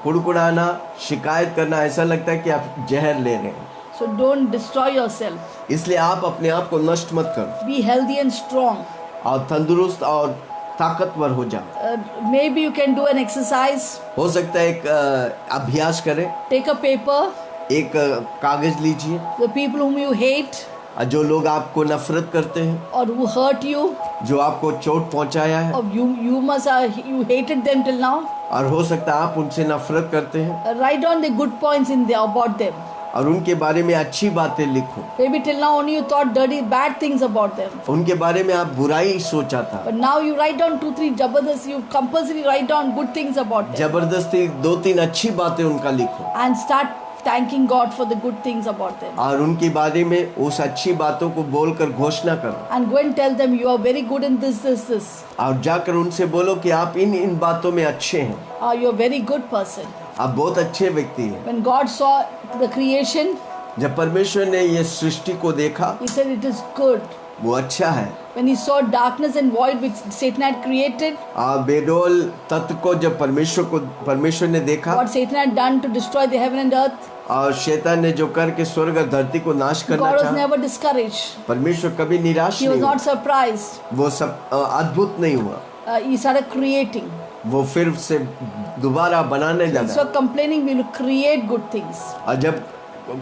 कुड़कुड़ाना, शिकायत करना ऐसा लगता है कि आप जहर ले रहे हैं। So don't destroy yourself. इसलिए आप अपने आप को नष्ट मत करो Be healthy and strong. और तंदुरुस्त और ताकतवर हो जाओ। Maybe you can do an exercise. हो सकता है एक अभ्यास करें। Take a paper. एक कागज लीजिए, The people whom you hate जो लोग आपको नफरत करते हैं, or who hurt you, जो आपको चोट पहुंचाया है, or you hated them till now. और हो सकता है आप उनसे नफरत करते हैं, Write down the good points in there about them. और उनके बारे में अच्छी बातें लिखो। Maybe till now only you thought bad things about them. उनके बारे में आप बुराई सोचा था, But now you write down 2-3 जबरदस्त. You compulsory write down good things about them जबरदस्ती 2-3 अच्छी बातें उनका लिखो and start thanking God for the good things about them. और उनके बारे में उस अच्छी बातों को बोलकर घोषणा करो And go and tell them you are very good in this. और जाकर उनसे बोलो कि आप इन बातों में अच्छे हैं, You're a very good person. आप बहुत अच्छे व्यक्ति हैं। When God saw the creation, जब परमेश्वर ने ये सृष्टि को देखा, He said it is good. वो अच्छा है। When he saw darkness and void which Satan had created, बेडोल तत्व को जब परमेश्वर ने देखा, what Satan had done to destroy the heaven and earth, और शैतान ने जो करके स्वर्ग और धरती को नाश करना God was चाहा, never discouraged. परमेश्वर कभी निराश He was नहीं हुआ। not surprised. वो सब अद्भुत नहीं हुआ। He started creating. वो फिर से दोबारा बनाने Instead लगा। of complaining, we will create good things. और जब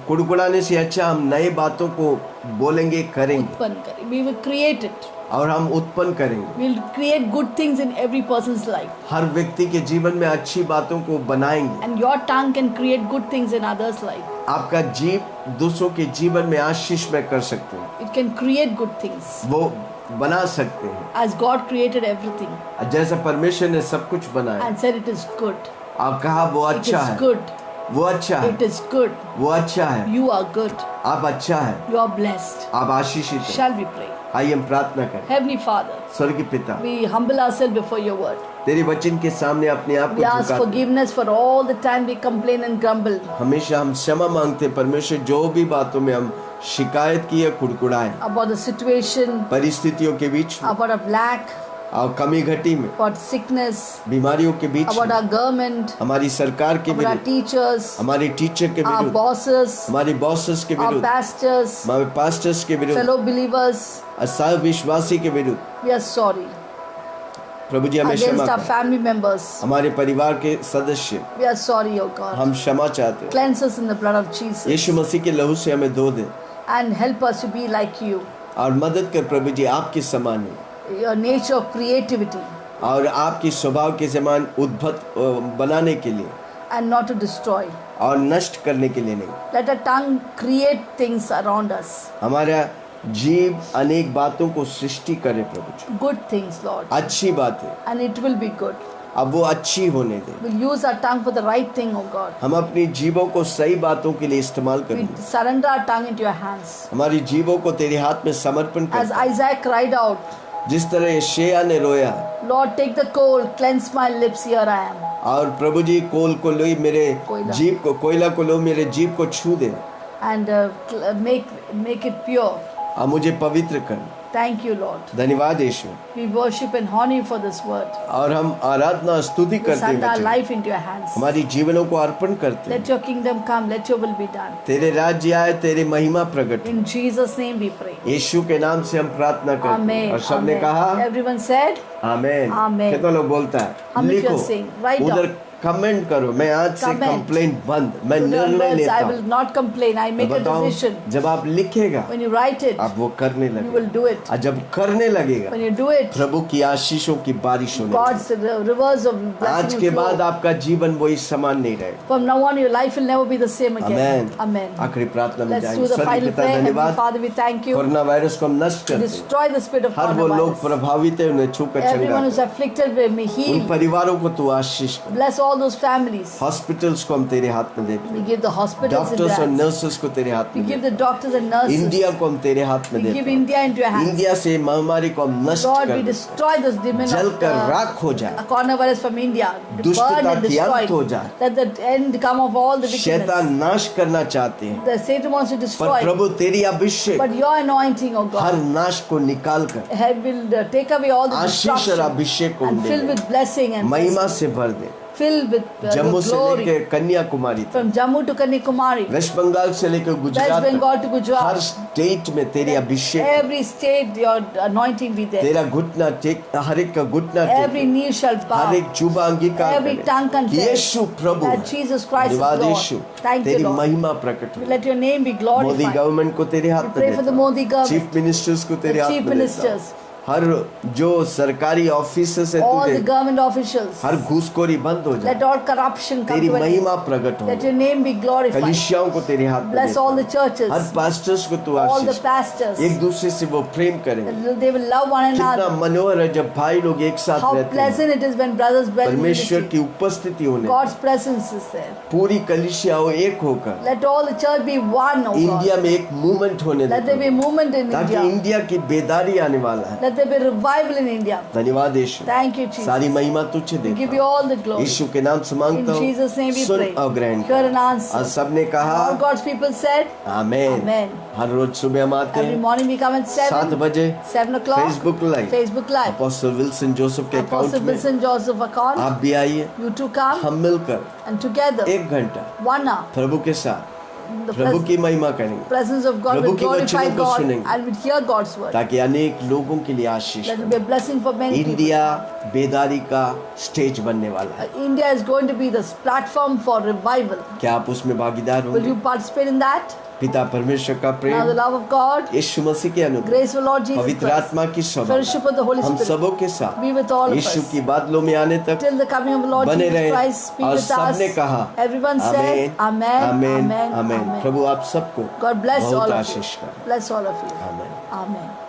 कुड़कुड़ाने से अच्छा हम नई बातों को बोलेंगे, करेंगे, उत्पन्न करें. We will create it. और हम उत्पन्न करेंगे। We will create good things in every person's life. हर व्यक्ति के जीवन में अच्छी बातों को बनाएंगे। And your tongue can create good things in others' life. आपका जीव दूसरों के जीवन में आशीष में कर सकते हैं, It can create good things. वो बना सकते हैं। As God created everything जैसा परमेश्वर ने सब कुछ बनाया, and said it is good. आप कहा वो It अच्छा is है, good. वो अच्छा है, It is good. वो अच्छा है, You are good. आप अच्छा है, You are blessed. आप आशीषित हैं। Shall we pray? आइए हम प्रार्थना करें। Heavenly Father, स्वर्गीय पिता, we humble ourselves before your word. तेरे वचन के सामने अपने आप We को ask झुकाते हैं। forgiveness for all the time we complain and grumble हमेशा हम क्षमा मांगते हैं परमेश्वर, जो भी बातों में हम शिकायत की या कुड़कुड़ाए, about the situation, परिस्थितियों के बीच में about our lack, और कमी घटी में, about sickness, बीमारियों के बीच about में, our government, हमारी सरकार के about our विरुद्ध, teachers, हमारे टीचर के our विरुद्ध, bosses, हमारे बॉसेस के our विरुद्ध, pastors, हमारे पास्टर्स के विरुद्ध, fellow believers. सब विश्वासी के विरुद्ध, We are sorry. प्रभु जी हमें क्षमा Against our करें। family members. हमारे परिवार के सदस्य, We are sorry, O God. हम क्षमा चाहते हैं। Cleanse us in the blood of Jesus यीशु मसीह के लहू से हमें धो दे and help us to be like you. और मदद कर प्रभु जी, आपके समान हो Your nature of creativity और आपकी स्वभाव के समान उद्भत बनाने के लिए and not to destroy. और नष्ट करने के लिए नहीं। Let our tongue create things around us. हमारा जीव अनेक बातों को सृष्टि करे प्रभु जी, Good things, Lord. अच्छी बातें, And it will be good. अब वो अच्छी होने दे। We'll use our tongue for the right thing, O God. हम अपनी जीवों को सही बातों के लिए इस्तेमाल We करेंगे। surrender our tongue into your hands. हमारी जीवों को तेरे हाथ में समर्पण As कर। Isaiah cried out, जिस तरह यशायाह ने रोया, Lord, take the coal, cleanse my lips, here I am. और प्रभु जी कोल को लो, मेरे कोयला। जीभ को, कोयला को लो, मेरे जीभ को छू दे And make it pure. और मुझे पवित्र कर। Thank you, Lord. धन्यवाद यीशु। We worship and honor you for this word. और हम आराधना स्तुति We करते surrender our हैं, life into your hands. हमारी जीवनों को अर्पण करते हैं। Let your kingdom come, let your will be done. तेरे राज्य आए, तेरे महिमा प्रकट हो। In Jesus' name we pray. यीशु के नाम से हम प्रार्थना करते हैं। Amen. और सबने Amen. कहा Everyone said, आमेन। Amen. कितना लोग बोलता है? How many लिखो, are saying? Write down. उधर कमेंट करो, मैं आज से Comment. कंप्लेंट बंद, मैं Today निर्णय onwards, लेता I हूँ। will not complain. I make a बताओ, decision. जब आप लिखेगा When you write it, आप वो करने you will लगेगा, do it. और जब करने लगेगा When you do it, प्रभु की आशीषों की बारिश होने God's rivers of लगेगी। आज blessing के will बाद flow. आपका जीवन वही समान नहीं रहेगा। From now on, your life will never be the same again. Amen. Amen. आखिरी प्रार्थना में Let's जाएंगे। do the स्वर्गीय final पिता, prayer. Heavenly धन्यवाद। Father, we thank you. Corona virus को हम नष्ट करते हैं। Destroy the spirit of हर वो लोग coronavirus. प्रभावित है, उन्हें छू कर चंगा Everyone who's कर। afflicted will be उन healed. परिवारों को तू आशीष कर। Bless all those families. Hospitals को हम तेरे हाथ में देते We हैं। give the hospitals into your doctors और hands. नर्सेस को तेरे हाथ We में give देते the doctors and हैं। nurses. इंडिया को हम तेरे हाथ में We देते give हैं। India into your hands. India से महामारी को हम नष्ट Lord, कर we दें। destroy this demon जल of कर राख हो जाए। coronavirus from India. दुष्टता Burn and की अंत हो destroy. जाए। Let the end come of all the wickedness. शैतान नाश करना चाहते हैं, The Satan wants to पर destroy. प्रभु तेरी अभिषेक But your anointing, O her God, नाश को निकाल कर will take away all the आशीष और destruction अभिषेक को and they fill they. with blessing and महिमा से भर दे। fill with जम्मू से glory. लेकर कन्याकुमारी तक, From Jammu to Kanyakumari, West Bengal से लेकर West गुजरात Bengal to तक, हर Gujarat, स्टेट में तेरी अभिषेक, every state your anointing be there. तेरा घुटना टेक, हर एक का घुटना Every टेक, knee shall bow. हर एक जुबा अंगीकार Every tongue करे कि confess यीशु प्रभु that है। Jesus Christ is धन्यवाद Lord. यीशु, Thank you, तेरी Lord. महिमा प्रकट हो। Let your name be Modi glorified. Government को तेरे हाथ We में pray for देता the हूँ। Modi government, चीफ मिनिस्टर्स को तेरे the हाथ chief में देता हूँ। ministers, हर जो सरकारी ऑफिसर्स है all the तुझे, government officials. हर घूसखोरी बंद हो Let जाए। all corruption come तेरी to an end. महिमा प्रकट हो। Let your name be glorified. कलीसियाओं को तेरे हाथ में Bless देता all हूँ। the churches, हर पास्टर्स को तू all the आशीष, pastors. एक दूसरे से वो प्रेम करेंगे। They will love one कितना another. मनोहर है जब भाई लोग एक साथ How रहते हैं। pleasant it is when brothers dwell in परमेश्वर unity. की उपस्थिति होने, God's presence is there. पूरी कलीसिया हो एक होकर Let all the church be one, O God. India में एक मूवमेंट होने Let there be they, movement in ताकि India. इंडिया की बेदारी आने वाला है। Let Let there be revival in India. धन्यवाद यीशु, Thank you, Jesus. सारी महिमा तुझे We give देता you हूँ। all the glory. यीशु के नाम से मांगता In Jesus' name हूँ, we सुन pray. और ग्रहण Hear कर। and answer. और सबने कहा All God's people said, आमेन। Amen. हर रोज सुबह हम आते Every हैं morning we come at 7 7, बजे 7 o'clock. Facebook Live, Facebook Live. Apostle Wilson Joseph के अकाउंट Apostle में Wilson Joseph account. आप भी आइए, You two come हम मिलकर and together 1 घंटा 1 hour. प्रभु के साथ The प्रभु की महिमा करेंगे, presence of God Prabhu will के glorify वचनों को God सुनेंगे, and will hear God's word. ताकि अनेक लोगों के लिए आशीष That will बने। be a blessing for many people. India बेदारी का स्टेज बनने वाला है। India is going to be this platform for revival. क्या आप उसमें भागीदार Will होंगे? you participate in that? पिता परमेश्वर का Now the Prem, love of God, यीशु मसीह के अनुग्रह, grace of Lord Jesus पवित्र Christ, आत्मा की fellowship सभा of the Holy हम Spirit सबों के साथ be with all of Yeshu us की बादलों में आने तक till the coming of the Lord बने Jesus रहे। Christ be और with सबने us. कहा Everyone said, Amen, आमेन, Amen, आमेन। Amen. प्रभु आप सबको God bless बहुत all of आशीष you. करे। Bless all of you. Amen. Amen.